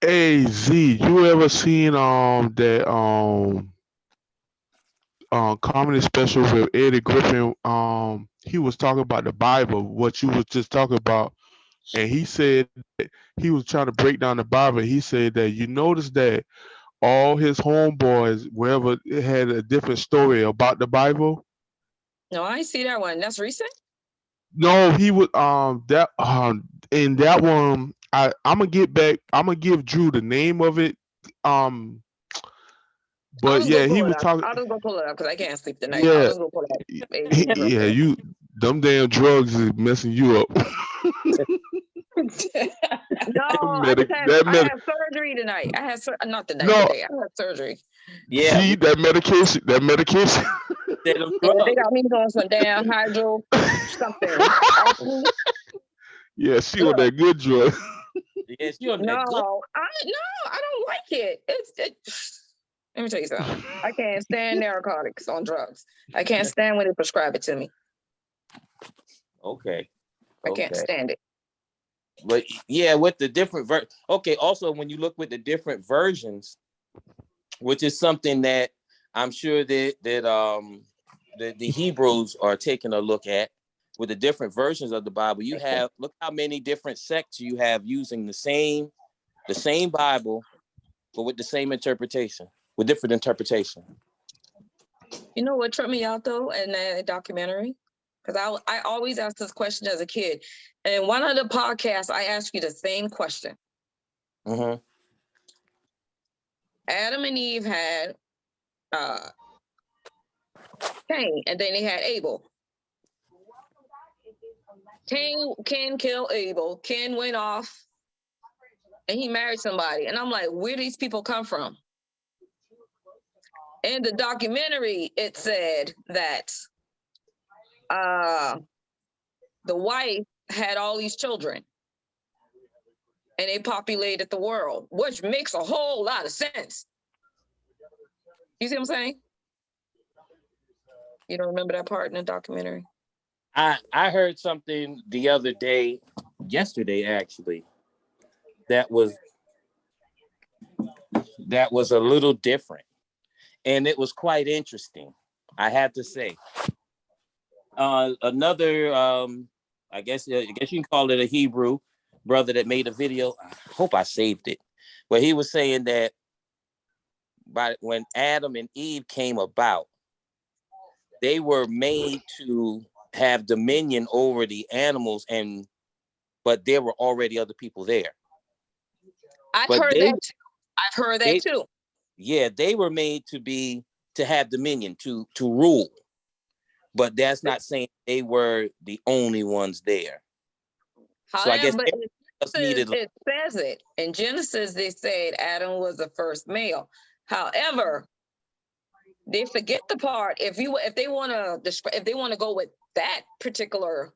Hey Z, you ever seen that comedy special with Eddie Griffin? He was talking about the Bible, what you was just talking about, and he said that he was trying to break down the Bible. He said that you notice that all his homeboys, wherever, had a different story about the Bible. No, I see that one. That's recent. No, he was that in that one. I'm gonna get back. I'm gonna give Drew the name of it. But yeah, he was talking. I'll just go pull it up because I can't sleep tonight. Yeah, I'll just go pull it up. Them damn drugs is messing you up. No, I had surgery tonight. I had not tonight. Today. I had surgery. Yeah. See that medication. They got me doing some damn hydro something. Yeah, she on that good drug. Yes, you're on that good. No, I don't like it. Let me tell you something. I can't stand narcotics on drugs. I can't stand when they prescribe it to me. Okay. I can't Okay. stand it. But yeah, with the different okay, also when you look with the different versions, which is something that I'm sure that the Hebrews are taking a look at with the different versions of the Bible. You have, look how many different sects you have using the same Bible, but with the same interpretation, with different interpretation. You know what tripped me out though in that documentary? Because I always asked this question as a kid. And in one of the podcasts, I asked you the same question. Mm-hmm. Adam and Eve had Cain, and then they had Abel. Cain killed Abel. Cain went off and he married somebody. And I'm like, where do these people come from? In the documentary, it said that the wife had all these children and they populated the world, which makes a whole lot of sense. You see what I'm saying? You don't remember that part in the documentary? I heard something the other day, yesterday actually, that was a little different, and it was quite interesting, I have to say. Another I guess you can call it a Hebrew brother that made a video. I hope I saved it, but he was saying that when Adam and Eve came about, they were made to have dominion over the animals, but there were already other people there. I've heard that too. Yeah, they were made to have dominion, to rule, but that's not saying they were the only ones there. So I guess it says it in Genesis. They said Adam was the first male. However, they forget the part. If they want to go with that particular,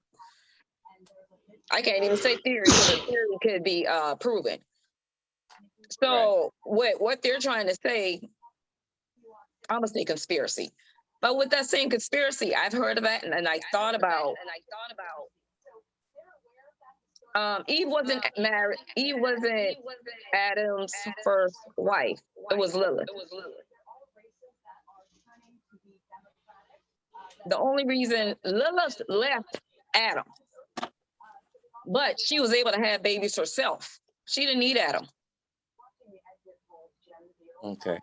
I can't even say theory because a theory could be proven. So what they're trying to say, I'm gonna say conspiracy. But with that same conspiracy, I've heard of it, and I thought about. Eve wasn't married. Eve wasn't Adam's first wife. It was Lilith. The only reason Lilith left Adam, but she was able to have babies herself. She didn't need Adam. Okay.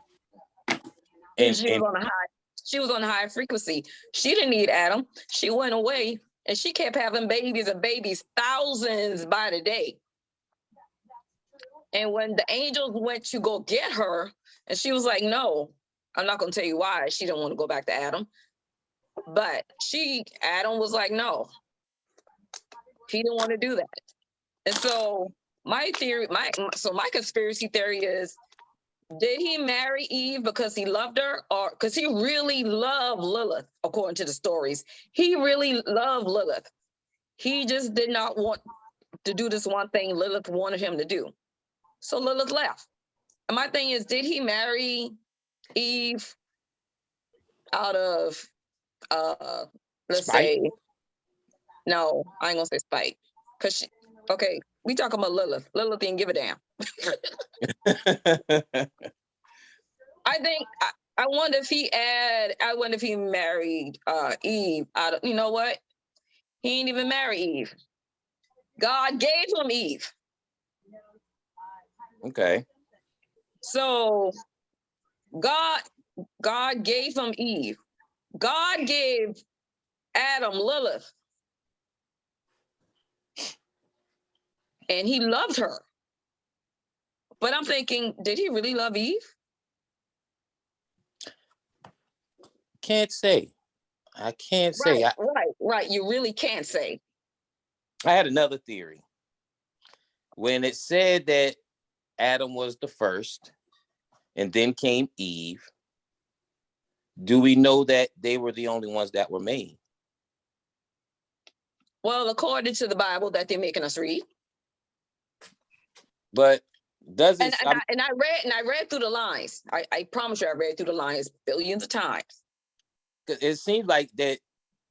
And she was on a high frequency. She didn't need Adam. She went away and she kept having babies and babies, thousands by the day. And when the angels went to go get her, and she was like, no, I'm not going to tell you why. She didn't want to go back to Adam. But Adam was like, no, he didn't want to do that. And so my conspiracy theory is, did he marry Eve because he loved her, or because he really loved Lilith? According to the stories, he really loved Lilith. He just did not want to do this one thing Lilith wanted him to do. So Lilith left. And my thing is, did he marry Eve out of, let's spite? say, no, I ain't gonna say spite. Because we talking about Lilith. Lilith didn't give a damn. I wonder if he married Eve out of, you know what? He ain't even marry Eve. God gave him Eve. Okay. So God gave him Eve. God gave Adam Lilith. And he loved her. But I'm thinking, did he really love Eve? Can't say. I can't say. Right. You really can't say. I had another theory. When it said that Adam was the first and then came Eve, do we know that they were the only ones that were made? Well, according to the Bible that they're making us read. but doesn't And I read through the lines. I promise you, I read through the lines billions of times. it seems like that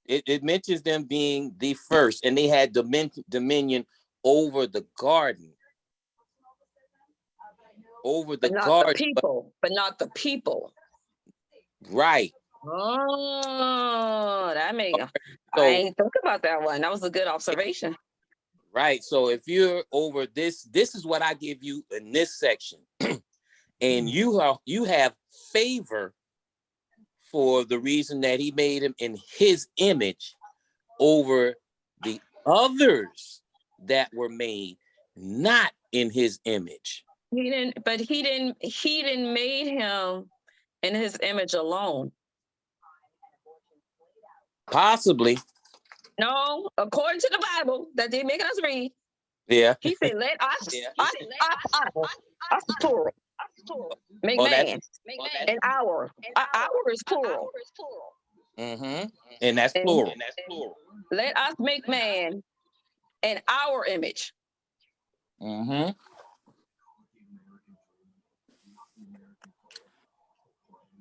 it mentions them being the first, and they had dominion over the garden. Over the But not the garden, people. But not the people. right. Oh, that made I So ain't think about that one. That was a good observation. right. So if you're over this is what I give you in this section. And you have favor for the reason that he made him in his image over the others that were made not in his image. He didn't made him in his image alone. Possibly. No, according to the Bible that they making us read, Yeah. he said, "Let us, us plural, make Well, man, and our is plural, mm-hmm. And that's and plural. let us make man in our image." Mm-hmm.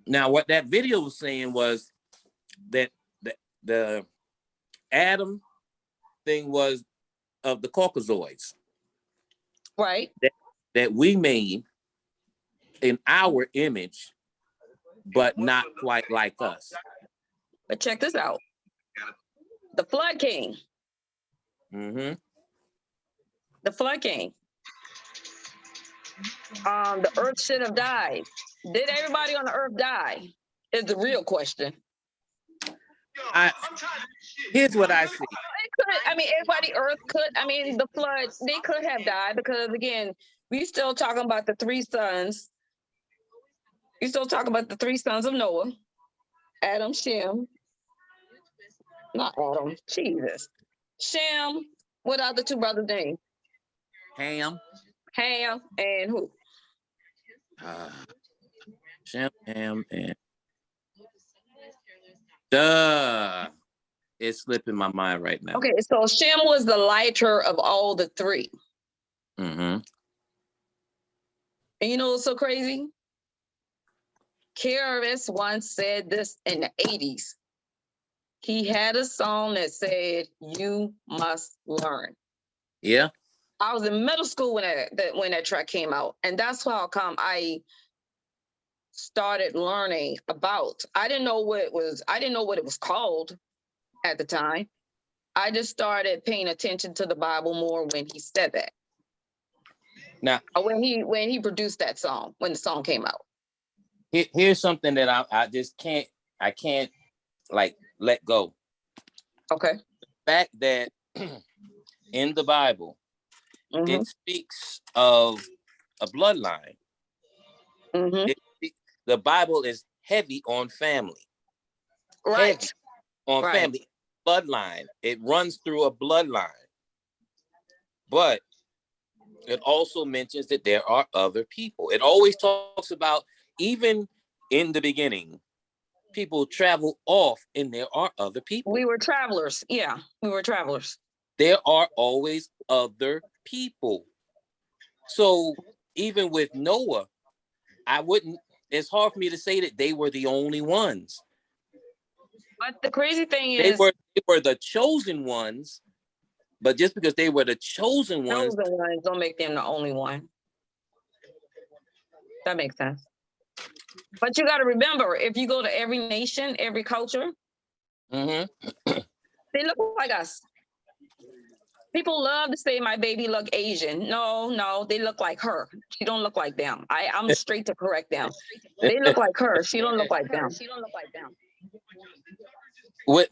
Now, what that video was saying was that the Adam thing was of the Caucasoids, Right. that we made in our image, but not quite like us. But check this out. The Flood King. Mm-hmm. The Flood King. The earth should have died. Did everybody on the earth die? Is the real question. Here's what I see. It could, I mean, everybody earth could, I mean, the flood, they could have died because again, we still talking about the three sons. We still talking about the three sons of Noah. Adam, Shem. Not Adam, Jesus. Shem, what are the two brothers' names? Ham. Ham and who? Shem, Ham, and duh. It's slipping my mind right now. Okay, so Shem was the lighter of all the three. Mm-hmm. And you know what's so crazy? KRS once said this in the 80s. He had a song that said, "You must learn." Yeah. I was in middle school when that track came out. And that's how come I started learning about. I didn't know what it was called at the time. I just started paying attention to the Bible more when he said that. Now, when he produced that song, when the song came out. Here's something that I just can't like let go. Okay. The fact that in the Bible, Mm-hmm. it speaks of a bloodline. Mm-hmm. The Bible is heavy on family. Right. Heavy on Right. family. Bloodline. It runs through a bloodline. But it also mentions that there are other people. It always talks about, even in the beginning, people travel off and there are other people. We were travelers. Yeah, we were travelers. There are always other people. So even with Noah, it's hard for me to say that they were the only ones. But the crazy thing is, they were the chosen ones, but just because they were the chosen ones don't make them the only one. That makes sense. But you got to remember, if you go to every nation, every culture, mm-hmm. they look like us. People love to say my baby look Asian. No, they look like her. She don't look like them. I'm straight to correct them. They look like her. She don't look like them. With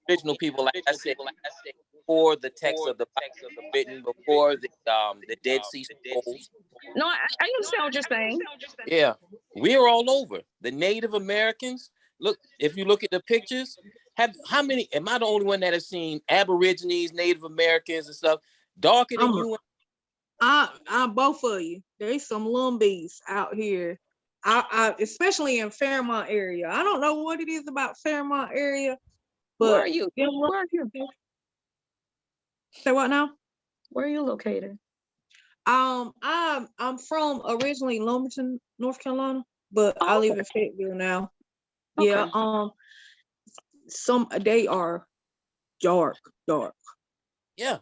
original people, like I said, before the text of the Bible written, before the Dead Sea Scrolls. No, I understand what you're saying. Yeah, we're all over. The Native Americans. Look, if you look at the pictures, how many? Am I the only one that has seen Aborigines, Native Americans, and stuff darker than you? I'm both of you. There's some Lumbees out here. I especially in Fairmont area. I don't know what it is about Fairmont area, but where are you? Say what now? Where are you located? I'm from originally Wilmington, North Carolina, but I Oh, live okay. in Fayetteville now. Yeah. Okay. Some they are dark, dark. Yeah.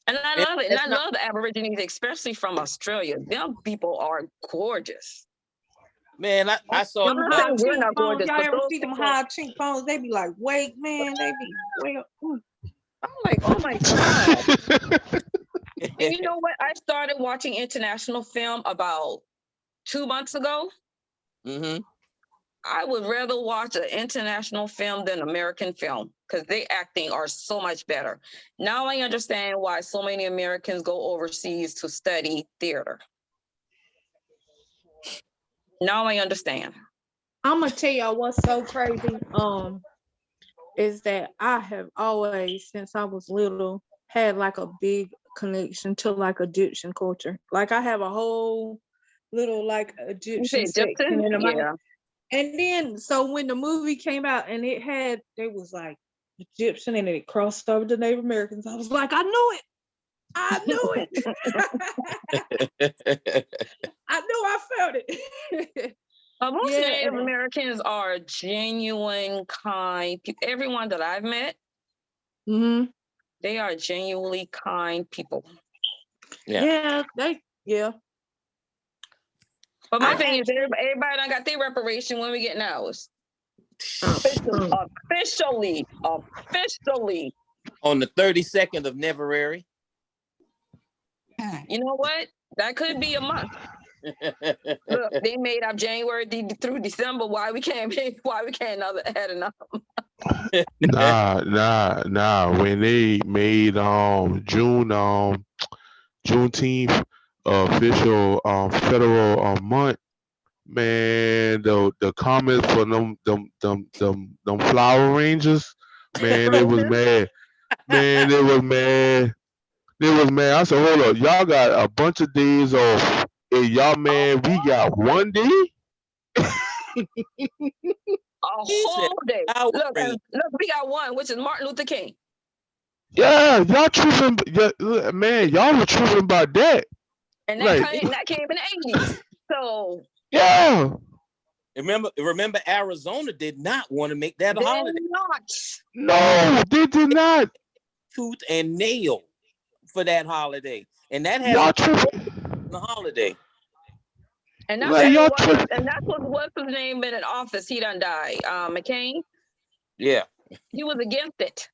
And I And love it. And that's I not love the Aborigines, especially from Australia. Them people are gorgeous. man, I saw Them I'm not like, high saying we're not cheekbones. gorgeous, Y'all but ever those see them people, high cheekbones? They be like, wait, man, they be well. I'm like, oh my God. And you know what? I started watching international film about 2 months ago. hmm I would rather watch an international film than American film because they acting are so much better. Now I understand why so many Americans go overseas to study theater. Now I understand. I'm gonna tell y'all what's so crazy. Is that I have always, since I was little, had like a big connection to like Egyptian culture. Like I have a whole little like You say Egyptian section Egyptian? in my. Yeah. And then so when the movie came out and it was like Egyptian and it crossed over to Native Americans, I was like, I knew it. I knew it. I knew I felt it. Most Yeah, Native and Americans are genuine, kind people. Everyone that I've met, hmm they are genuinely kind people. yeah. yeah. But my I thing is, actually everybody done got their reparation when we getting ours. Officially. On the 32nd of Neverary. You know what? That could be a month. Look, they made up January through December. Why we can't add enough? Nah. When they made Juneteenth official federal month, man, the comments from them flower rangers, man, they was mad. Man, they was mad. They was mad. I said, hold up, y'all got a bunch of days off. And y'all, man, we got one day. A He said, whole day. "Power Look, Rangers." we got one, which is Martin Luther King. Yeah, y'all tripping. Yeah, man, y'all were tripping about that. And Like, that came in the 80s. So yeah. Remember, Arizona did not want to make that a they're holiday. not. No, they did not. Tooth and nail for that holiday, and that Y'all hasn't been tripping. the holiday. And that's Like, y'all what tripping. and that's what's his name been in office. He done died. McCain. Yeah, He was against it.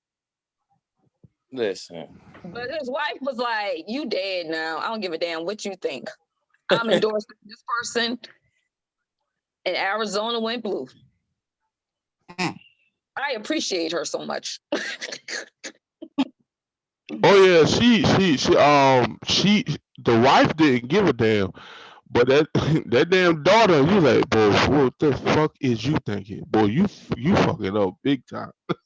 listen. But his wife was like, you dead now. I don't give a damn what you think. I'm endorsing this person. And Arizona went blue. I appreciate her so much. Oh yeah, the wife didn't give a damn, but that that damn daughter, you like, boy, what the fuck is you thinking, boy? You fucking up big time. No,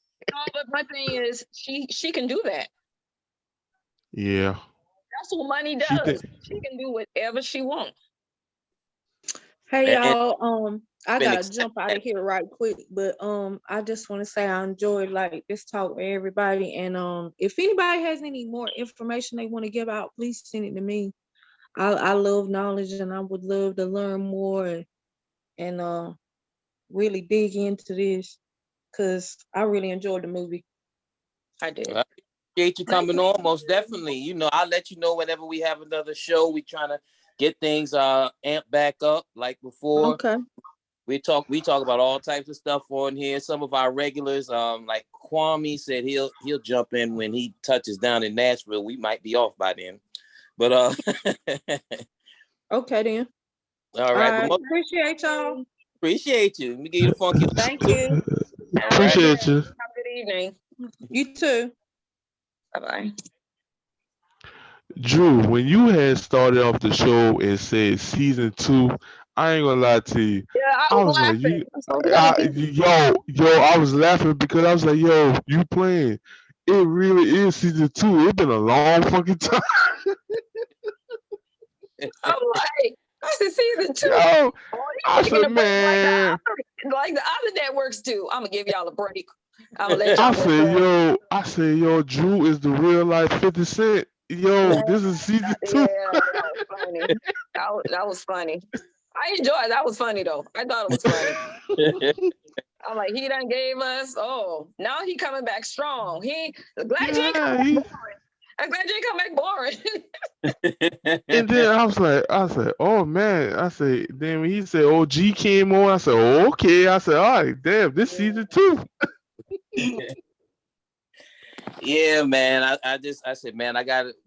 but my thing is, she can do that. Yeah, That's what money she does. think. She can do whatever she wants. Hey And y'all, I been gotta accepted jump out of here right quick, but I just want to say I enjoyed like this talk with everybody, and if anybody has any more information they want to give out, please send it to me. I love knowledge, and I would love to learn more and really dig into this because I really enjoyed the movie. I did. I appreciate you coming on, most definitely. You know, I'll let you know whenever we have another show. We trying to get things amped back up like before. Okay. We talk about all types of stuff on here. Some of our regulars, like Kwame said, he'll jump in when he touches down in Nashville. We might be off by then, but Okay then. all right. But most Appreciate y'all. appreciate you. Let me give you the funky. Thank you. All right. Appreciate you, Have a good evening. You too. Bye-bye. Drew. When you had started off the show and said season 2, I ain't gonna lie to you. Yeah, I I was was like, laughing. So we gotta be I was laughing because I was like, yo, you playing. It really is season 2. It's been a long fucking time. I'm like, I said season 2. Yo, Oh, I they taking said, a break man. like the other networks do. I'm gonna give y'all a break. I'm gonna let y'all I go said, through. yo, Drew is the real life 50 Cent. Yo, this is season Yeah, 2. that was funny. That was funny. I enjoyed it. That was funny though. I thought it was funny. I'm like, he done gave us. Oh, now he coming back strong. Glad you ain't come Yeah, back he, boring. I'm glad you ain't come back boring. and then I said, oh man, I said, then when he said OG came on, I said, oh, okay. I said, all right, damn, this season 2. Yeah, man. I said, man,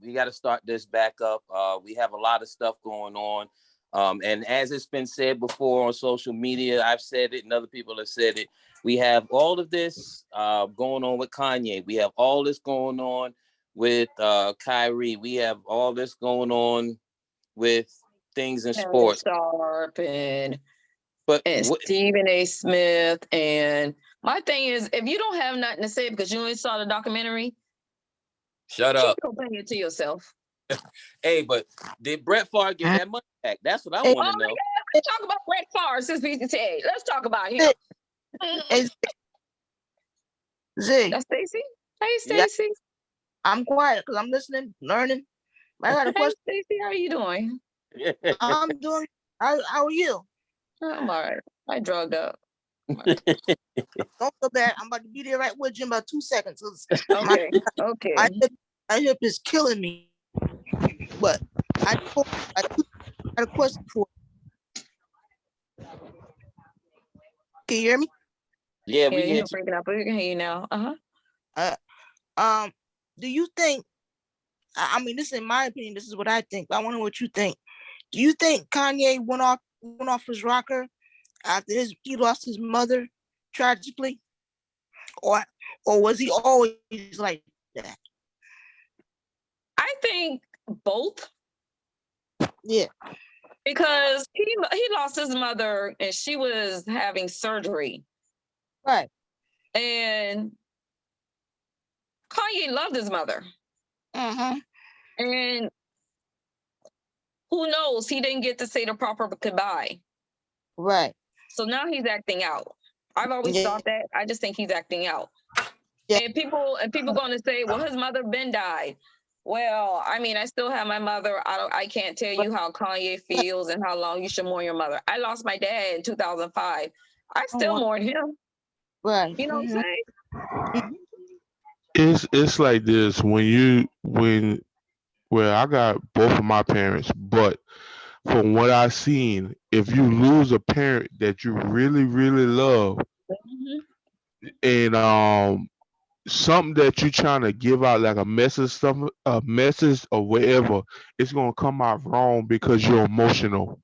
we gotta start this back up. We have a lot of stuff going on. And as it's been said before on social media, I've said it and other people have said it. We have all of this going on with Kanye. We have all this going on with Kyrie. We have all this going on with things in Shannon sports. Sharp and But Stephen A. Smith. And my thing is, if you don't have nothing to say because you only saw the documentary, shut up. keep complaining to yourself. Hey, but did Brett Favre get that money back? That's what I Hey, want to Oh know. yeah, let's talk about Brett Favre since we today. Let's talk about him. Hey, Z, That's Stacy. Hey Yeah. Stacy. I'm quiet because I'm listening, learning. I got a Hey question. Stacy, how are you doing? I'm doing. How are you? I'm all right. I drugged up. Don't feel bad. I'm about to be there right with you in about 2 seconds. Okay. Okay. My hip is killing me. But I got a question for you. Can you hear me? Yeah, Yeah, we you're hit you. breaking up, but we can hear you now. Do you think? I mean, this is in my opinion. This is what I think. But I wonder what you think. Do you think Kanye went off his rocker after he lost his mother tragically, or was he always like that? I think both. Yeah. Because he lost his mother and she was having surgery. Right. And Kanye loved his mother. Mm-hmm. And who knows, he didn't get to say the proper goodbye. Right. So now he's acting out. I've always thought that. I just think he's acting out. Yeah. And people going to say, well, his mother been died. Well, I mean, I still have my mother. I can't tell you how Kanye feels and how long you should mourn your mother. I lost my dad in 2005. I still mourn him. Right. You know what I'm saying? It's like this well, I got both of my parents, but from what I've seen, if you lose a parent that you really, really love, and something that you're trying to give out like a message or whatever, it's gonna come out wrong because you're emotional.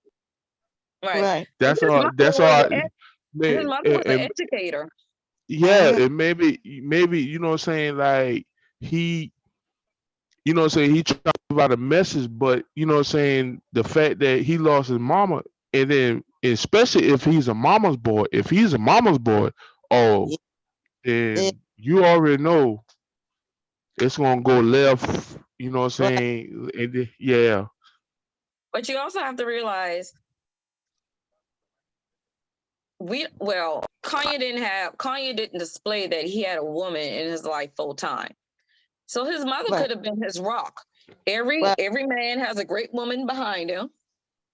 Right. That's all. That's all. His mother was an educator. Yeah, and maybe you know what I'm saying, like he, you know what I'm saying, he tried to give out a message, but you know what I'm saying, the fact that he lost his mama, and then especially if he's a mama's boy, oh, then you already know it's gonna go left, you know what I'm saying? And yeah. But you also have to realize Kanye didn't display that he had a woman in his life full time. So his mother could have been his rock. Every man has a great woman behind him.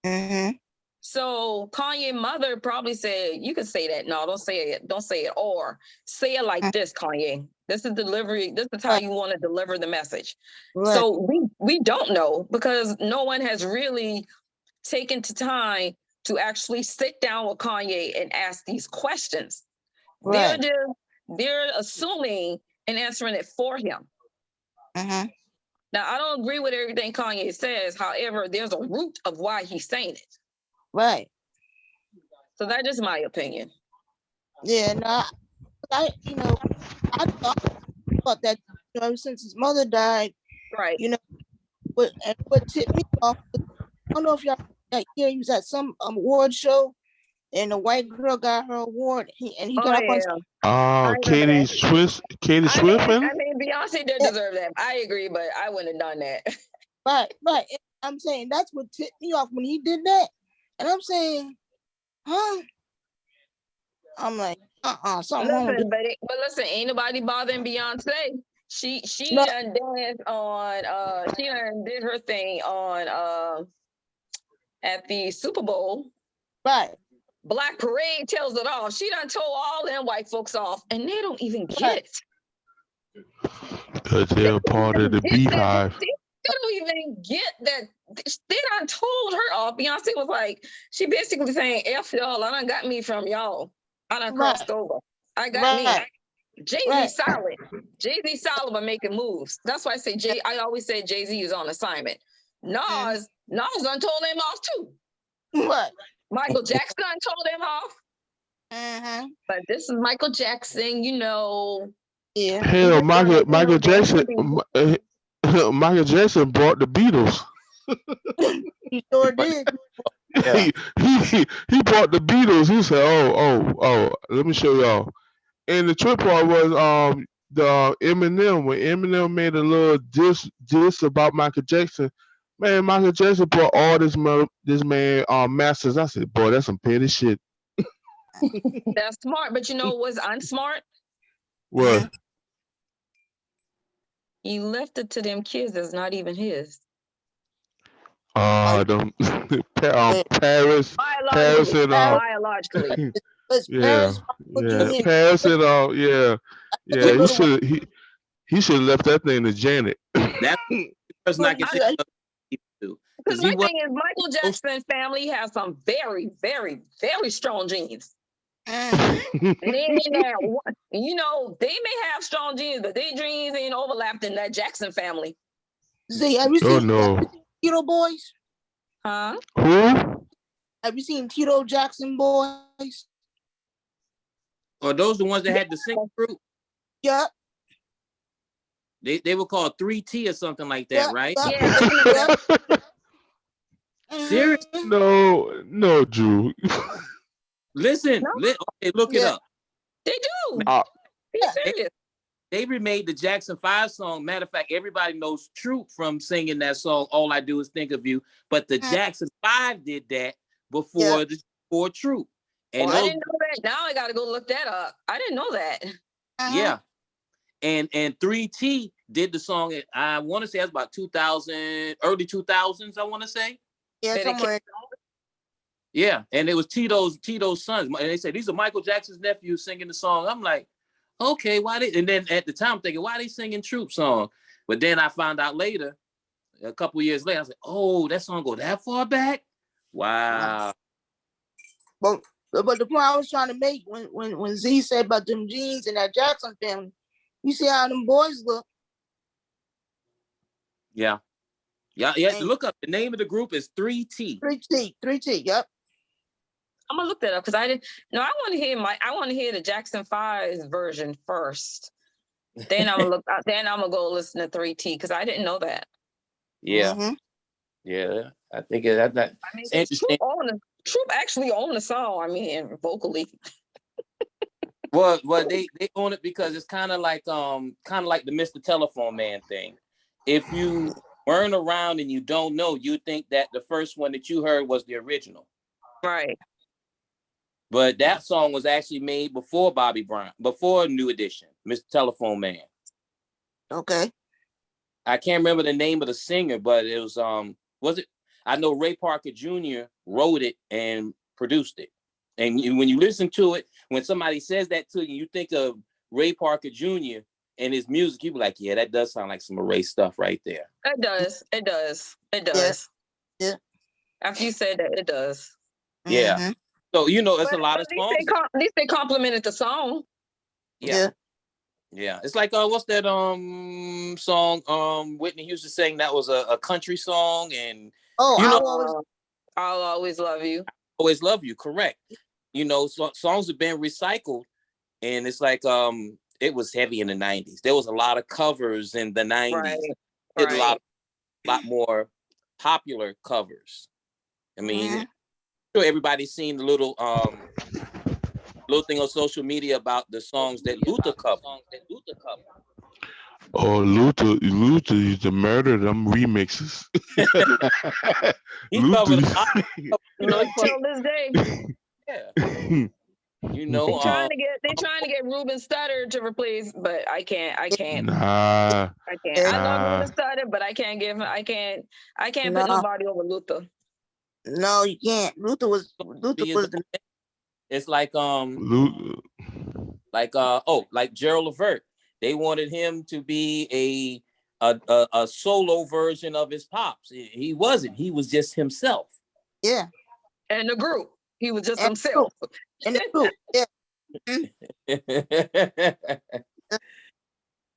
Mm-hmm. So Kanye's mother probably said, you can say that. No, don't say it. Don't say it. Or say it like this, Kanye. This is delivery. This is how you want to deliver the message. Right. So we don't know because no one has really taken the time to actually sit down with Kanye and ask these questions. Right. They're assuming and answering it for him. Mm-hmm. Now, I don't agree with everything Kanye says. However, there's a root of why he's saying it. Right. So that's just my opinion. Yeah, no, I thought that, since his mother died, right? What tipped me off, I don't know if y'all that year he was at some award show, and a white girl got her award, and he got up on. Katie Swift. I mean, Beyonce did deserve that. I agree, but I wouldn't have done that. Right. I'm saying that's what tipped me off when he did that. And I'm saying, huh? I'm like, something wrong with it. But listen, ain't nobody bothering Beyonce. She No. done danced on she done did her thing on at the Super Bowl. Right. Black Parade tells it all. She done told all them white folks off, and they don't even get it. Because they're part of the beehive. They don't even get that. They done told her off. Beyonce was like, she basically saying, F y'all, I done got me from y'all. I done Right. crossed over. I got me. Right. Jay-Z Right. solid. Jay-Z solid by making moves. That's why I say I always say Jay-Z is on assignment. Nas done told him off too. What? Michael Jackson done told him off. Mm-hmm. But this is Michael Jackson, you know. Yeah. Hell, Michael Jackson, Jackson. Michael Jackson brought the Beatles. He sure did. Yeah. He brought the Beatles. He said, "Oh, let me show y'all." And the trip part was the Eminem, when Eminem made a little diss about Michael Jackson. Man, Michael Jackson brought all this man masters. I said, boy, that's some petty shit. That's smart, but you know what's unsmart? What? He left it to them kids that's not even his. Them Paris Biologically. and Biologically. yeah, Paris and yeah. He should have left that thing to Janet. That's the person I can think of to. Because my thing is, Michael Jackson's family has some very, very, very strong genes. And you know, they may have strong genes, but their genes ain't overlapped in that Jackson family. See, have you seen Tito Boys? Huh? Who? Have you seen Tito Jackson Boys? Or those the ones that had the singing group? Yeah. They were called 3T or something like that, right? Yeah. Seriously? No, Drew. Listen, okay, look it up. They do. Be serious. They remade the Jackson 5 song. Matter of fact, everybody knows Troop from singing that song, All I Do Is Think of You. But the Jackson 5 did that before Troop. And I didn't know that. Now I got to go look that up. I didn't know that. Yeah. And 3T did the song, I want to say that's about 2000, early 2000s, I want to say. Yeah, somewhere. Yeah, and it was Tito's sons. And they said, these are Michael Jackson's nephews singing the song. I'm like, okay, why they? And then at the time I'm thinking, why are they singing Troop song? But then I found out later, a couple years later, I was like, oh, that song go that far back? Wow. But the point I was trying to make when Z said about them genes and that Jackson family, you see how them boys look. Yeah. Look up. The name of the group is 3T. 3T. Yep. I'm gonna look that up because I didn't. No, I want to hear the Jackson 5's version first. Then I'm gonna look. Then I'm gonna go listen to 3T because I didn't know that. Yeah. Mm-hmm. Yeah. I think that. I mean, Troop actually own the song. I mean, vocally. Well, they own it because it's kind of like the Mr. Telephone Man thing. If you weren't around and you don't know, you think that the first one that you heard was the original. Right. But that song was actually made before Bobby Brown, before New Edition, Mr. Telephone Man. Okay. I can't remember the name of the singer, but it was I know Ray Parker Jr. wrote it and produced it. And when you listen to it, when somebody says that to you, you think of Ray Parker Jr. and his music, you be like, yeah, that does sound like some Ray stuff right there. It does. Yeah. After you said that, it does. Yeah. Mm-hmm. So, it's a lot of songs. At least they complimented the song. Yeah. It's like what's that song Whitney Houston sang that was a country song, and I'll always love you. Always love you, correct. So songs have been recycled, and it's like it was heavy in the 90s. There was a lot of covers in the 90s. Right. A lot more popular covers. I mean, sure everybody's seen the little thing on social media about the songs that Luther covered. Oh, Luther used to murder them remixes. He covered a lot. Till this day. Yeah. You know, They trying to get Ruben Studdard to replace, but I can't. Nah, I can't. I love nah. Ruben Studdard, but I can't give him. I can't put No. nobody over Luther. No, you can't. Luther was he is the it's like Lu- like Gerald Levert. They wanted him to be a solo version of his pops. He wasn't. He was just himself. yeah. And the group, he was just And himself. And the group. Yeah.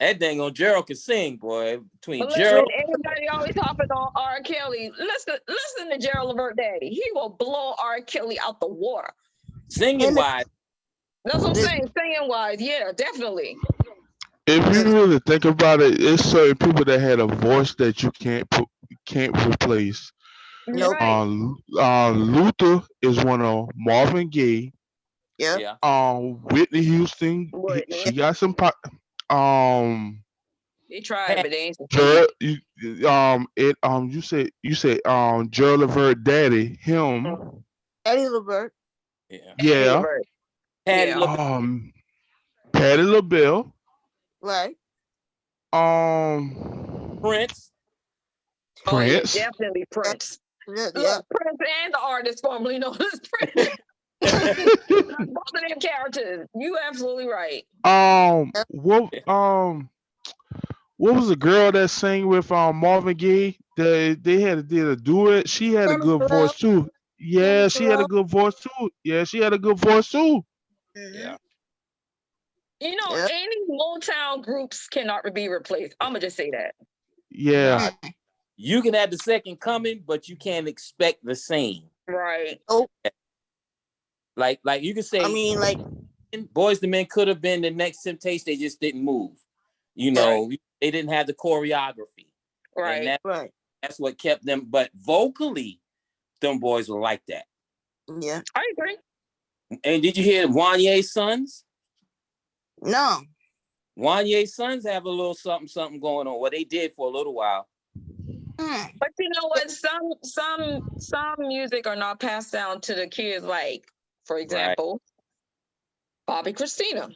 That dang on Gerald can sing, boy. Between But listen, Gerald, everybody always hopping on R. Kelly. Listen to Gerald Levert Daddy. He will blow R. Kelly out the water. singing wise, That's what I'm saying. Singing wise, yeah, definitely. If you really think about it, it's certain people that had a voice that you can't replace. Nope. Right. Luther is one of Marvin Gaye. Yeah. yeah. Whitney Houston, Whitney. she got some. They tried, but they ain't. Gerald, you said Gerald Levert Daddy, him. Eddie Levert. Yeah. Levert. Patti Yeah. LaBelle. Patti LaBelle. Right. Prince. Oh, yeah, Prince. definitely Prince. Yeah. Look, Prince and the artist formerly known as Prince. Both of them characters. You absolutely right. What was the girl that sang with Marvin Gaye? They had did a duet. She had a Tammy good Terrell. voice too. Yeah, Tammy she had a Terrell. good voice too. Yeah, she had a good voice too. Mhm. You know, Yeah. any Motown groups cannot be replaced. I'm gonna just say that. Yeah. You can have the second coming, but you can't expect the same. Right. Like you can say, I mean, like, Boys the Men could have been the next Temptation. They just didn't move. You know, they didn't have the choreography. Right. And right. that's what kept them. But vocally, them boys were like that. Yeah. I agree. And did you hear Wanye's sons? No. Wanye's sons have a little something going on. Well, they did for a little while. But you know what? Some music are not passed down to the kids. Like, for example, Bobby Christina.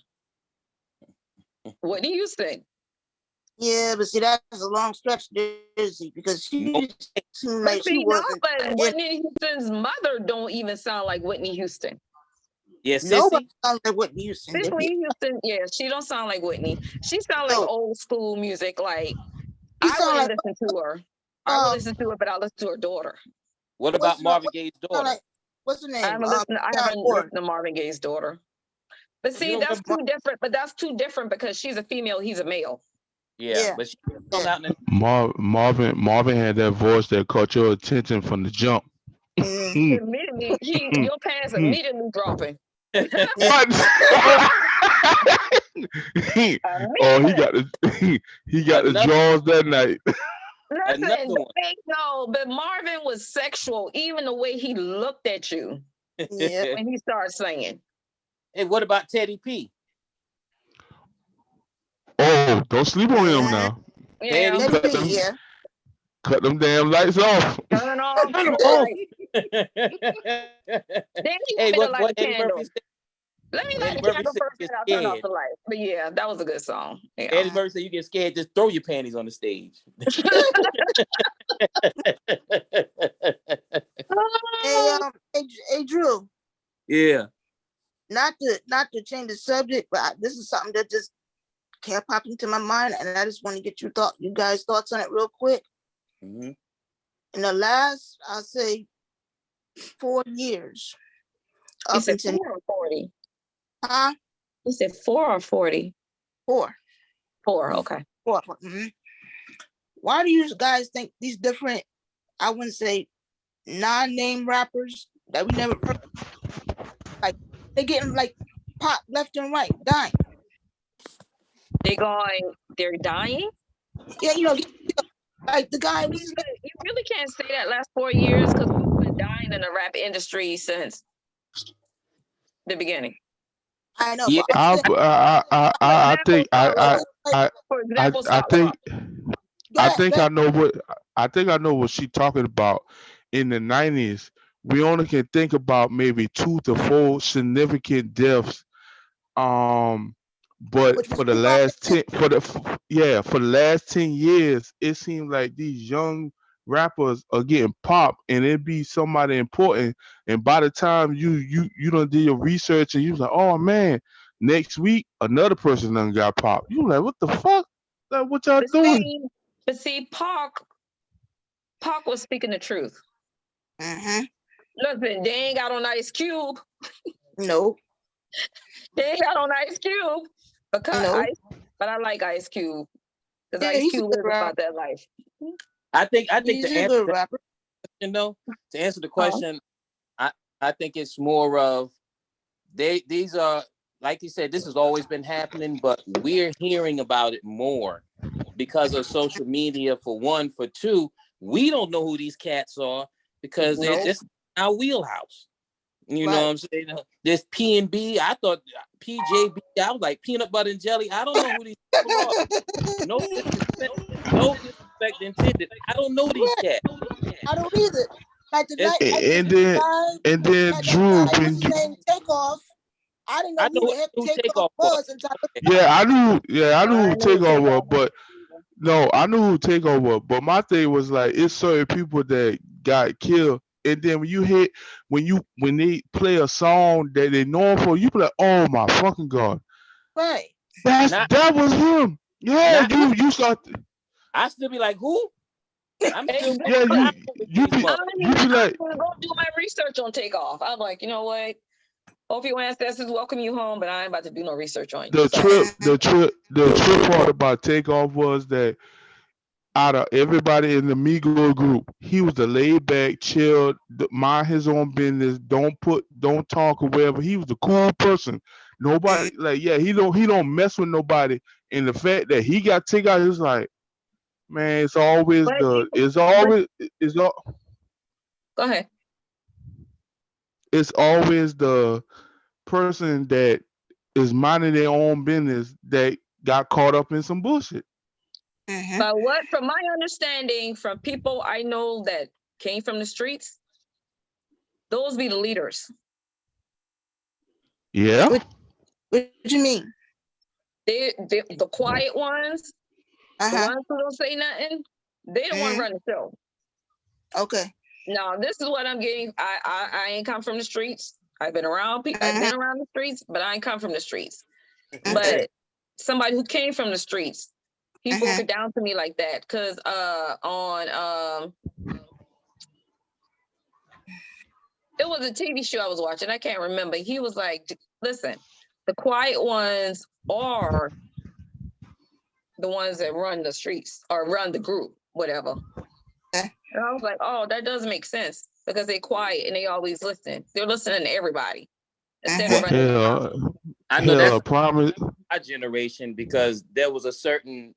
Whitney Houston. Yeah, but see, that's a long stretch, Dizzy, because she seemed like she wasn't. But Whitney Houston's mother don't even sound like Whitney Houston. Yeah, Sissy. Nobody sounds like Whitney Houston. Whitney Houston, yeah, she don't sound like Whitney. She sound like No. old school music. Like, She I sound wouldn't like listen to her. I would listen to her, but I listen to her daughter. What What's about her- Marvin Gaye's daughter? like, what's her name? I haven't listened Diane Warren. to Marvin Gaye's daughter. But see, You that's remember- too different. But that's too different because she's a female, he's a male. Yeah, but she come out and Marvin had that voice that caught your attention from the jump. Mhm. Immediately, your pants immediately dropping. What? he got the Another- jaws that night. Listen, Another one. no, but Marvin was sexual, even the way he looked at you Yeah. when he started singing. Hey, what about Teddy P? Oh, don't sleep on him now. Yeah, Daddy. Let me- yeah. Cut them damn lights off. turn off. Turn 'em Right. off. Then he Hey, wanted to what light a Eddie candle. Murphy said? Let me Eddie light a Murphy candle said first, you're then I'll turn off scared. the light. But yeah, that was a good song. Yeah. Eddie Murphy said you get scared, just throw your panties on the stage. Hey, Drew. Yeah. Not to change the subject, but this is something that just kept popping into my mind, and I just want to get you guys' thoughts on it real quick. Mhm. In the last, I'll say, 4 years, You up said until 4 or 40? huh? You said 4 or 40? 4. 4, okay. 4. Mhm. Why do you guys think these different, I wouldn't say non-name rappers that we never heard, like they're getting like pop left and right, dying? They're dying? Yeah, like the guy was You really can't say that last 4 years because we've been dying in the rap industry since the beginning. I know. Yeah. But I'm saying, I think For example, I Scott think Rock. go ahead, go ahead. I know what she's talking about. In the 90s, we only can think about maybe 2 to 4 significant deaths. But Which was for the Tupac last and 10 for the yeah, for the last 10 years, it seems like these young rappers are getting popped and it be somebody important. And by the time you done did your research and you was like, oh man, next week another person done got popped. You like, what the fuck? Like, what y'all But doing? see, Pac was speaking the truth. Mm-hmm. Listen, they ain't got on Ice Cube. No, They ain't got on Ice Cube. Because no. but I like Ice Cube. Because Yeah, Ice he's a Cube good is rapper. about that life. I think He's to a answer good that rapper. question though, to answer the question, I think it's more of these are, like you said, this has always been happening, but we're hearing about it more because of social media, for one. For two, we don't know who these cats are because Nope. this is our wheelhouse. You know Right. what I'm saying? This P&B, I thought PJB, I was like peanut butter and jelly. I don't know who these people are. No disrespect intended. I don't know these cats. I don't either. Like the night, like And the then guy, and then like that Drew, guy, when what's his name, Takeoff. I didn't I know who know the heck who Takeoff Takeoff was. was until I looked I knew I who know who Takeoff was, Takeoff but no, I knew who Takeoff was. But my thing was like, it's certain people that got killed, and then when they play a song that they know for, you be like, oh my fucking god, right. Not that was him. Yeah, not you start. I still be like, who? I'm still Yeah, exactly. I know you these be mother. you be I'm like gonna go do my research on Takeoff. I'm like, you know what? Hope your ancestors welcome you home, but I ain't about to do no research on you. the Sorry. trip part about Takeoff was that out of everybody in the Migo group, he was the laid back, chilled, mind his own business, don't talk or whatever. He was a cool person. Nobody like, yeah, he don't mess with nobody. And the fact that he got taken out, it's like, man, it's always But the go ahead. it's always the person that is minding their own business that got caught up in some bullshit. Mm-hmm. But what, from my understanding, from people I know that came from the streets, those be the leaders. Yeah. What you mean? They the quiet ones, the Uh-huh. ones who don't say nothing, they the one run the show. Okay. Now, this is what I'm getting. I ain't come from the streets. I've been around people. I've been around the streets, but I ain't come from the streets. But somebody who came from the streets, he broke it down to me like that. Cause on it was a TV show I was watching. I can't remember. He was like, listen, the quiet ones are the ones that run the streets or run the group, whatever. And I was like, oh, that does make sense because they're quiet and they always listen. They're listening to everybody instead of running. Yeah. I know that's promise. our generation because there were certain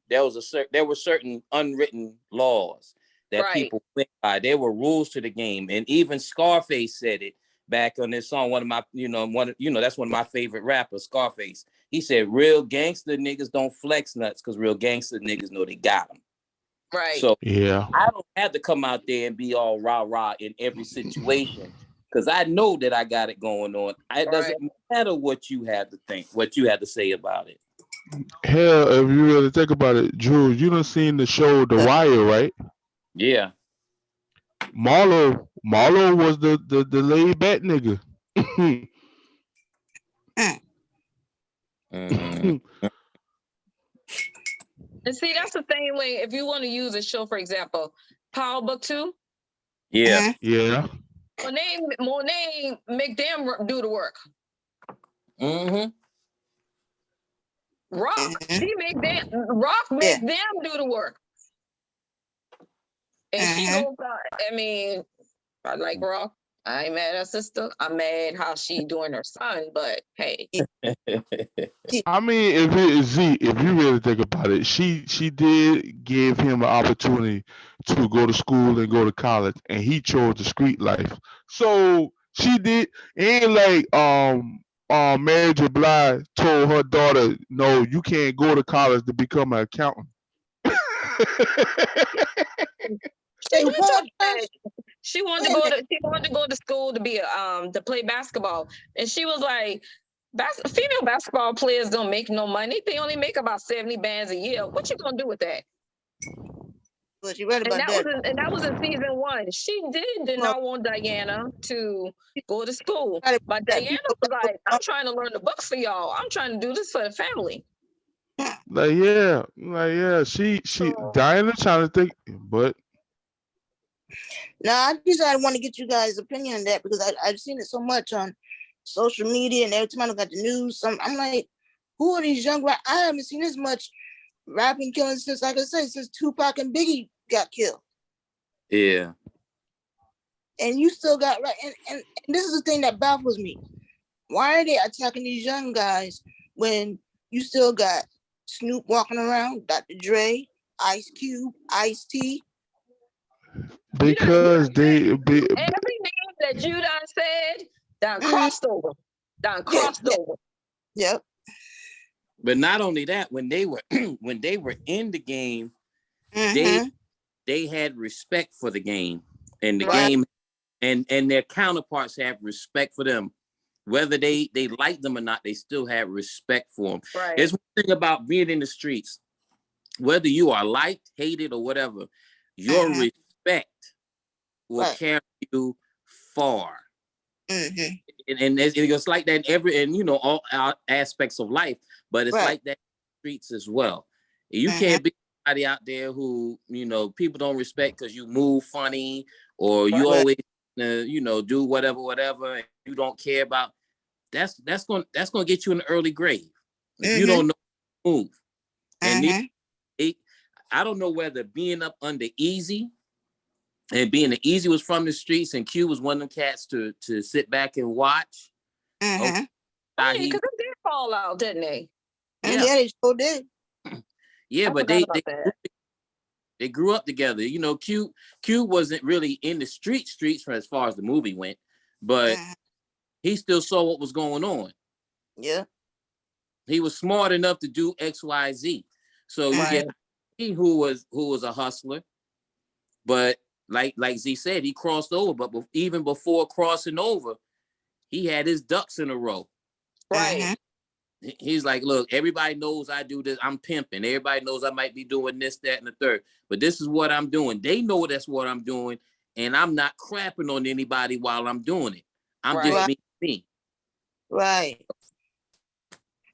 unwritten laws that Right. people went by. There were rules to the game, and even Scarface said it back on this song. That's one of my favorite rappers, Scarface. He said, "Real gangster niggas don't flex nuts because real gangster niggas know they got them." Right. So Yeah. I don't have to come out there and be all rah-rah in every situation because I know that I got it going on. It doesn't matter what you have to think, what you have to say about it. Hell, if you really think about it, Drew, you done seen the show The Wire, right? Yeah. Marlo was the laid back nigga. And see, that's the same way. If you want to use a show, for example, Power Book 2. Yeah. Yeah. Monet make them do the work. Mm-hmm. Rock make them do the work. And she goes out. I mean, I like Rock. I ain't mad at her sister. I'm mad how she doing her son, but hey. I mean, if you really think about it, she did give him an opportunity to go to school and go to college, and he chose the street life. So she did. It ain't like Mary J. Blige told her daughter, "No, you can't go to college to become an accountant." Say what? She wanted to go to school to be to play basketball, and she was like, female basketball players don't make no money. They only make about 70 bands a year. What you gonna do with that? But you read And about that that. was in season 1. She did Well, not want Diana to go to school, Right but about that. Diana was like, "I'm trying to learn the books for y'all. I'm trying to do this for the family." Like yeah, she So, Diana trying to think, but Now, I want to get you guys' opinion on that because I've seen it so much on social media and every time I look at the news, I'm like, who are these young rappers? I haven't seen as much rapping killing since, like I said, since Tupac and Biggie got killed. Yeah. And you still got, right, and this is the thing that baffles me. Why are they attacking these young guys when you still got Snoop walking around, Dr. Dre, Ice Cube, Ice-T? because they be, every name that you done said, done Mhm. crossed over. Done crossed Yeah. over. Yep. But not only that, when they were when they were in the game, Mhm. they had respect for the game, and the Right. game and their counterparts have respect for them. Whether they like them or not, they still have respect for them. Right. There's one thing about being in the streets, whether you are liked, hated, or whatever, your Mhm. respect will Right. carry you far. Mhm. And it's like that in every, and you know, all aspects of life, but it's Right. like that in the streets as well. You Mhm. can't be somebody out there who, you know, people don't respect because you move funny or you Right. always you know, do whatever and you don't care about. That's gonna get you in the early grave if you Mhm. don't know how to move. And Mhm. I don't know whether being up under Easy and being the Easy was from the streets and Q was one of them cats to sit back and watch. Okay, Mhm. how Oh, yeah, he, because they did fall out, didn't they? And yeah, yeah, they sure did. yeah, I but forgot about that. they grew up together. You know, Q wasn't really in the streets for as far as the movie went, but Mhm. he still saw what was going on. Yeah. He was smart enough to do X, Y, Z. So you Right. get he who was a hustler, but like Z said, he crossed over. But even before crossing over, he had his ducks in a row. Right. Mhm. He's like, look, everybody knows I do this. I'm pimping. Everybody knows I might be doing this, that, and the third. But this is what I'm doing. They know that's what I'm doing, and I'm not crapping on anybody while I'm doing it. I'm just Right. being me. Right.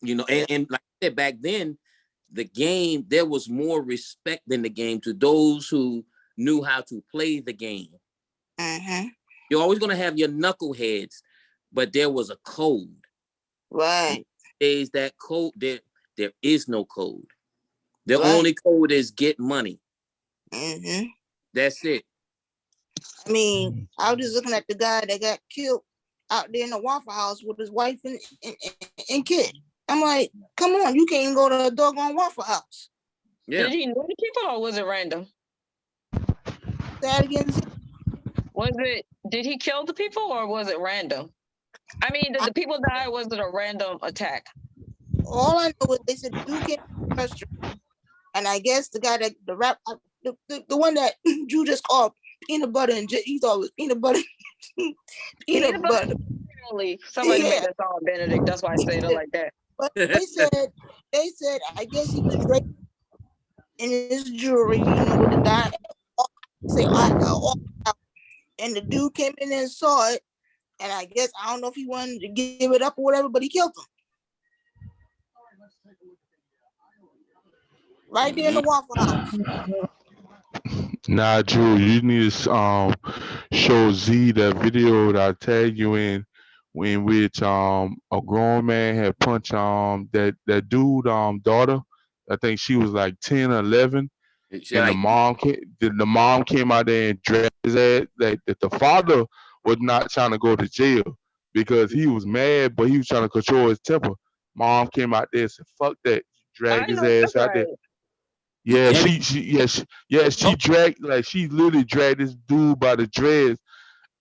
You know, Yeah. and like I said, back then, the game, there was more respect in the game to those who knew how to play the game. Mhm. You're always gonna have your knuckleheads, but there was a code. Right. Is that code there is no code. The Right. only code is get money. Mhm. That's it. I mean, I was just looking at the guy that got killed out there in the Waffle House with his wife and kid. I'm like, come on, you can't even go to a doggone Waffle House. Yeah. Did he know the people or was it random? Say that again. Did he kill the people or was it random? I mean, did the people die or was it a random attack? All I know is they said the dude came to the restaurant, and I guess the guy that the one that Drew just called peanut butter and he thought it was peanut butter, peanut butter. Only somebody Yeah. made that song Benedict. That's why I said it like that. But they said I guess he was raped in his jewelry, you know, with the dye. And the dude came in and saw it, and I guess I don't know if he wanted to give it up or whatever, but he killed him right there in the Waffle House. nah, Drew, you need to show Z that video that I tagged you in which a grown man had punched that dude daughter. I think she was like 10 or 11. She And like, the mom came out there and dragged his ass. Like that the father was not trying to go to jail because he was mad, but he was trying to control his temper. Mom came out there and said, "Fuck that!" Dragged I his know ass that's out there. right. Yeah, every- she dragged she literally dragged this dude by the dreads.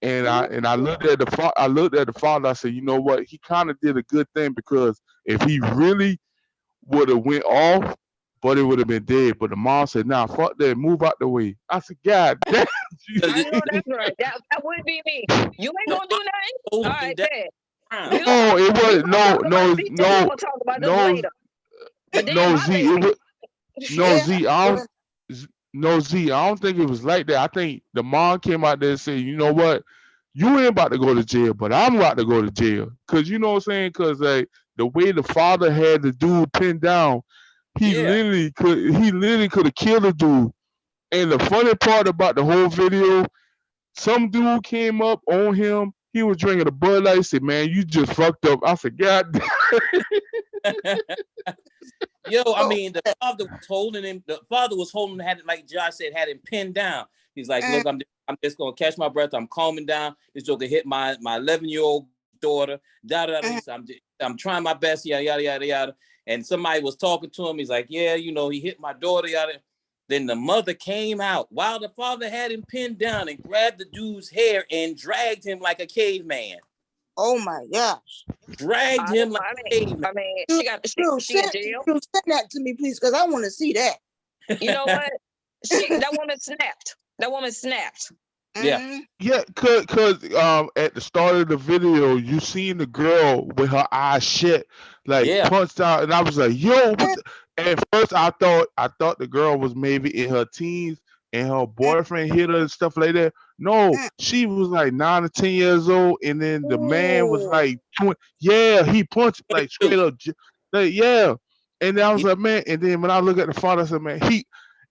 And I looked at the father. I said, you know what? He kind of did a good thing because if he really would have went off, but it would have been dead. But the mom said, "Nah, fuck that, move out the way." I said, "God damn." I know that's right. That would be me. You ain't gonna do nothing. All Supposed to be right, dead. bet. Brown. You No, it we wasn't. gonna No, talk about no, details. We no, gonna talk about this no, later. But then no, my Z. It baby, was no Yeah, Z. but No Z. I don't think it was like that. I think the mom came out there and said, "You know what? You ain't about to go to jail, but I'm about to go to jail." Cause you know what I'm saying? Cause like the way the father had the dude pinned down, Yeah. he literally could have killed the dude. And the funny part about the whole video, some dude came up on him. He was drinking a Bud Light. He said, "Man, you just fucked up." I said, "God damn." Yo, I oh, mean, the father was holding him. The father was holding, had it like Josh said, had him pinned down. He's like, mm, "Look, I'm just gonna catch my breath. I'm calming down. This joker hit my 11-year-old daughter. Da da da. mm, I'm trying my best. Yada yada yada yada." And somebody was talking to him. He's like, "Yeah, you know, he hit my daughter. Yada." Then the mother came out while the father had him pinned down and grabbed the dude's hair and dragged him like a caveman. oh my gosh. Dragged him like a caveman. I mean, Dude, she got Drew, she in send, jail. Drew, send that to me, please, because I want to see that. You know what? That woman snapped. That woman snapped. Yeah. Mhm. Yeah, cause at the start of the video, you seen the girl with her eyes shut, like Yeah. punched out, and I was like, "Yo!" What the? At first, I thought the girl was maybe in her teens, and her boyfriend hit her and stuff like that. No, she was like 9 or 10 years old, and then the man was Ooh. like 20. Yeah, he punched like straight up, like yeah. And then I was Yeah. like, man. And then when I look at the father, I said, man,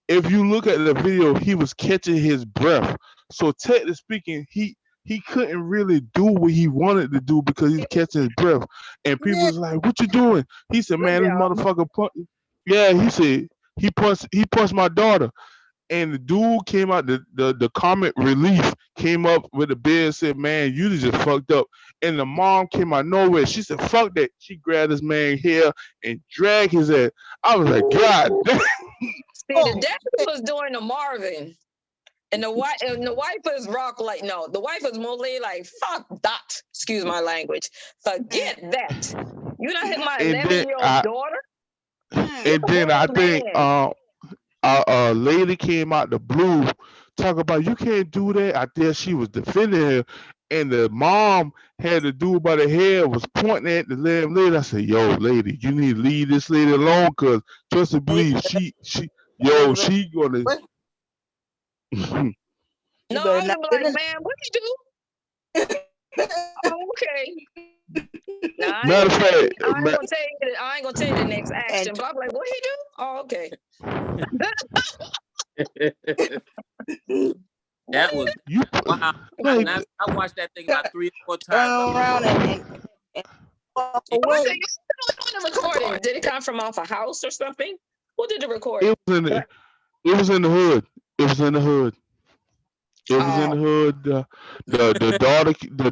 if you look at the video, he was catching his breath. So technically speaking, he couldn't really do what he wanted to do because he's catching his breath. And people Yeah. was like, "What you doing?" He said, Good "Man, this job. motherfucker punched." Yeah, he said he punched my daughter. And the dude came out, the comic relief came up with the bed and said, "Man, you just fucked up." And the mom came out nowhere. She said, "Fuck that." She grabbed this man's hair and dragged his ass. I was like, God damn. See, the daddy was doing the Marvin. And the wife is rock like no. The wife is more like fuck that. Excuse my language. Forget that. You not hit my And then 11-year-old daughter. and then I think Man. a lady came out the blue talk about you can't do that. I guess she was defending her, and the mom had the dude by the head was pointing at the damn lady. I said, "Yo, lady, you need to leave this lady alone, cause trust and believe she You she gonna." What? No, better I'm not gonna be get like, in. man, what you do? Oh, okay. Now, I Matter ain't of gonna tell you, fact, I ain't gonna tell you the next action, but I'm like, what he do? Oh, okay. That was you wow. like I watched that thing about 3 or 4 Turn times. around and walk It Who away. did the recording? Did it come from off a house or something? Who did the recording? it was in the it was in the hood. It was in the hood. It was in the hood. The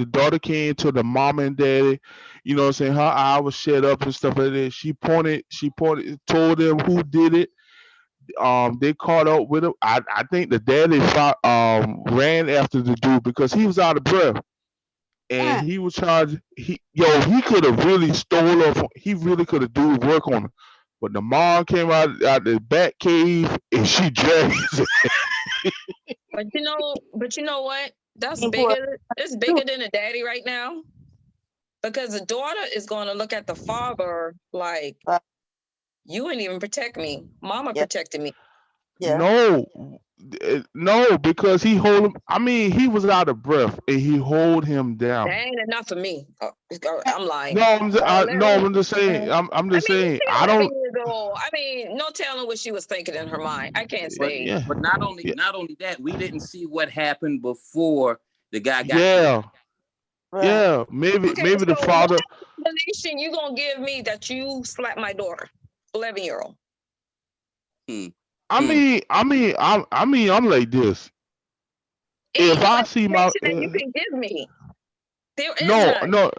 daughter came to the mom and daddy. You know what I'm saying? Her eye was shut up and stuff like that. She pointed, told them who did it. They caught up with him. I think the daddy ran after the dude because he was out of breath. And he was charged. He could have really stole off. He really could have do work on him. But the mom came out the back cave and she dragged his But you know what? That's Important. bigger. It's bigger than a daddy right now, because the daughter is going to look at the father like, you ain't even protect me. Mama protected me. No, because he hold him. I mean, he was out of breath and he hold him That down. ain't enough for me. I'm lying. No, I'm just saying. I'm just saying. She's I 11 don't. years old. I mean, no telling what she was thinking in her mind. I can't But say. Yeah, but not only that, we didn't see what happened before the guy got yeah, Right. yeah. Maybe Okay, maybe the so father. what explanation you gonna give me that you slapped my daughter, 11-year-old? I mean, I'm like this. Any If I see my explanation that you can give me, there is no, none.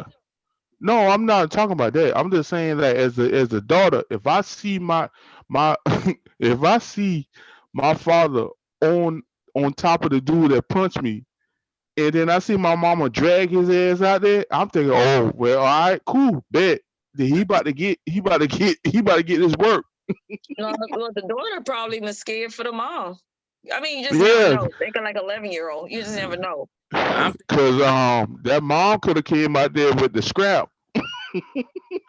no, I'm not talking about that. I'm just saying that as a daughter, if I see my if I see my father on top of the dude that punched me, and then I see my mama drag his ass out there, I'm thinking, oh well, all right, cool, bet. Then he about to get his work. No, well, the daughter probably was scared for the mom. I mean, you just never Yeah, know. Thinking like 11-year-old, you just never know. I'm cause that mom could have came out there with the scrap.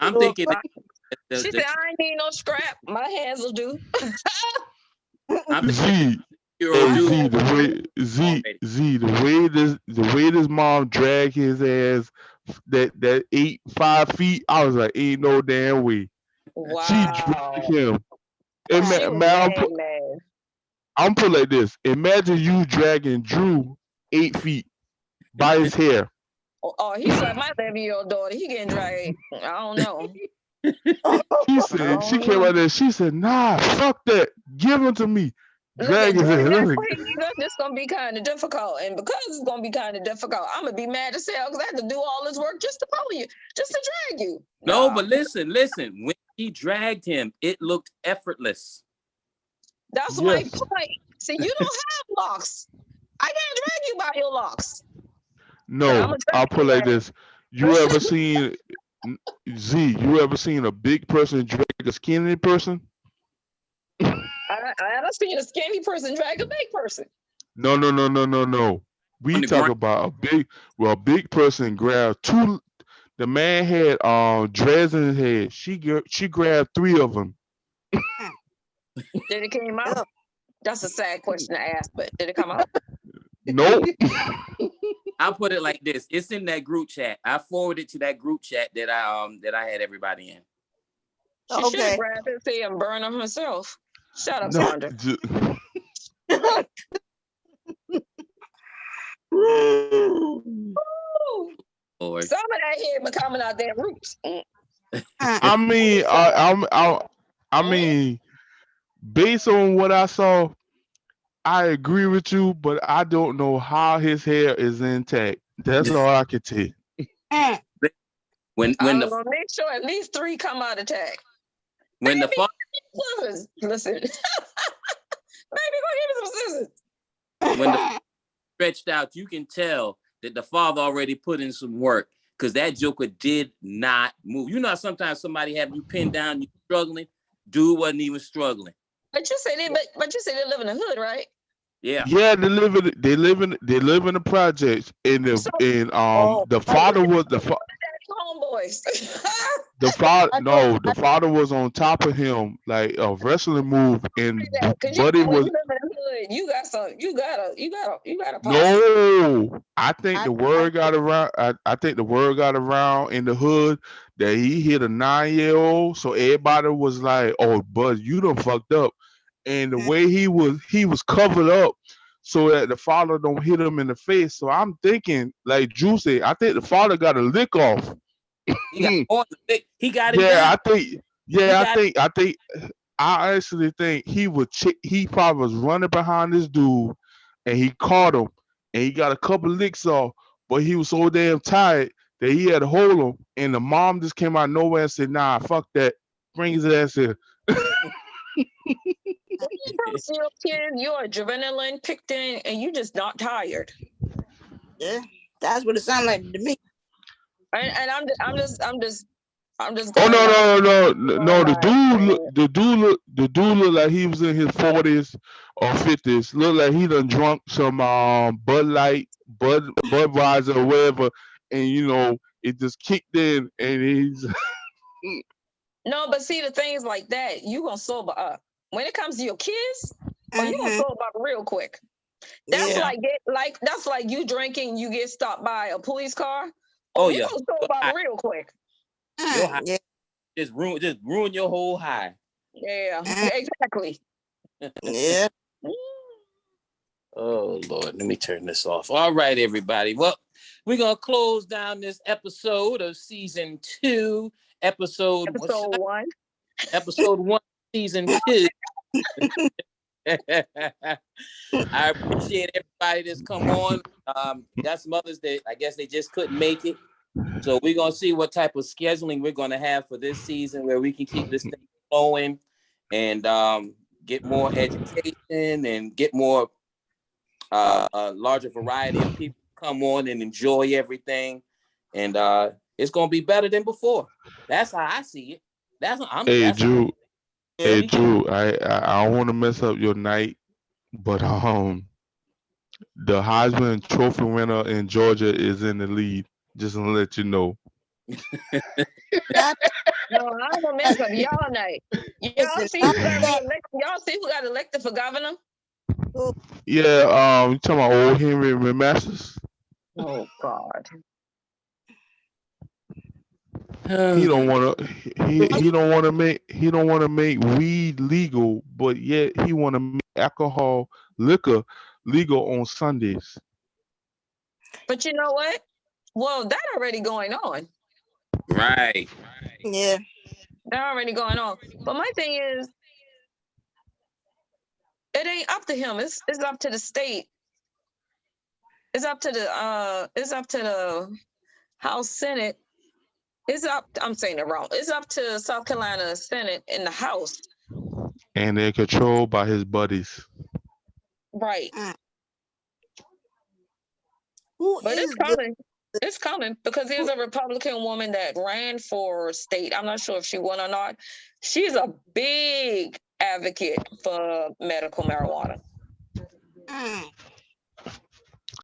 I'm thinking Uh, that She said, "I ain't need no scrap. My hands will do." I'm thinking Z, year-old hey My dude Z, hands the will do. way Z already. Z the way this mom dragged his ass that 8 5 feet. I was like, ain't no damn way. She dragged Wow. him. She was Man, mad. I'm put like this. Imagine you dragging Drew 8 feet by his hair. Oh, he's like my 11-year-old daughter. He getting dragged. I don't know. I She don't came know. out there. She said, "Nah, fuck that. Give him to me." Listen, Drag his during ass. that I'm like, season, it's gonna be kind of difficult, and because it's gonna be kind of difficult, I'm gonna be mad as hell because I had to do all this work just to pull you, just to drag you. No, Nah, but listen. When he dragged him, it looked effortless. that's my yes. point. See, you don't have locks. I can't drag you by your locks, but I'm No, gonna I'll drag put your like ass. this. You ever seen Z? You ever seen a big person drag a skinny person? I done seen a skinny person drag a big person. No, no, no, no, no, no. On We the talk ground. about a big person grabbed two. The man had dreads in his head. She grabbed three of them. Did it came out? That's a sad question to ask, but did it come out? Nope. I'll put it like this. It's in that group chat. I forwarded to that group chat that I had everybody in. She should have Okay. grabbed his head and burned him herself. Shut up, No. Sandra. Ooh, Lord. some of that head been coming out their roots. I mean, I mean, based on what I saw, I agree with you, but I don't know how his hair is intact. That's all I can tell you. When I'm the gonna make sure at least 3 come out attack. when the Baby, father scissors. Listen. Baby, go give me some scissors. when the stretched out, you can tell that the father already put in some work because that joker did not move. You know how sometimes somebody have you pinned down, you struggling. Dude wasn't even struggling. But you say they live in the hood, right? Yeah. Yeah, they live in the projects, and So the father was homeboys. the father. I know. No, the father was on top of him like a wrestling move, and Cause you Buddy know when was you live in the hood, you got a posse. no. I think I, the I, word got around. I think the word got around in the hood that he hit a 9-year-old. So everybody was like, "Oh, Bud, you done fucked up." And the way he was covered up so that the father don't hit him in the face. So I'm thinking, like Drew said, I think the father got a lick off. He got more than thick. He got him Yeah, down. I think. He Yeah, got I actually think he probably was running behind this dude, and he caught him, and he got a couple licks off, but he was so damn tired that he had to hold him, and the mom just came out of nowhere and said, "Nah, fuck that, bring his ass here." When you cross your kid, your adrenaline kicked in, and you just not tired. yeah, that's what it sounded like to me. And I'm just Oh going by no! The dude experience. look, the dude looked like he was in his 40s or 50s. Looked like he done drunk some Bud Light, Budweiser or whatever, and it just kicked in, and he's No, but see the things like that, you gonna sober up. When it comes to your kids, oh, you gonna Mhm. sober up real quick. That's Yeah. like you drinking, you get stopped by a police car. Oh Oh, you yeah. gonna sober up real quick. Your high Yeah. just ruin your whole high. Yeah, Mm. exactly. Yeah. Oh Lord, let me turn this off. All right, everybody. Well, we're gonna close down this episode of season 2. Episode Episode 1. episode 1, season 2. I appreciate everybody that's come on. Got some others that I guess they just couldn't make it. So we're gonna see what type of scheduling we're gonna have for this season where we can keep this thing going and get more education and get more a larger variety of people to come on and enjoy everything. And it's gonna be better than before. That's how I see it. hey That's how Drew. Hey Drew, I don't want to mess up your night, but the Heisman Trophy winner in Georgia is in the lead. Just to let you know. Not No, I ain't gonna mess up y'all night. Y'all listen, see not who got that. reelected? Y'all see who got elected for governor? Yeah, you talking about old Henry McMaster's? Oh God. He don't want to. He don't want to make weed legal, but yet he want to make liquor legal on Sundays. But you know what? Well, that already going on. Right. Yeah. That already going on. But my thing is, it ain't up to him. It's up to the state. It's up to the House Senate. I'm saying it wrong. It's up to South Carolina Senate in the House. And they're controlled by his buddies. Right. Who But is it's coming. It's coming because there's a Republican woman that ran for state. I'm not sure if she won or not. She's a big advocate for medical marijuana.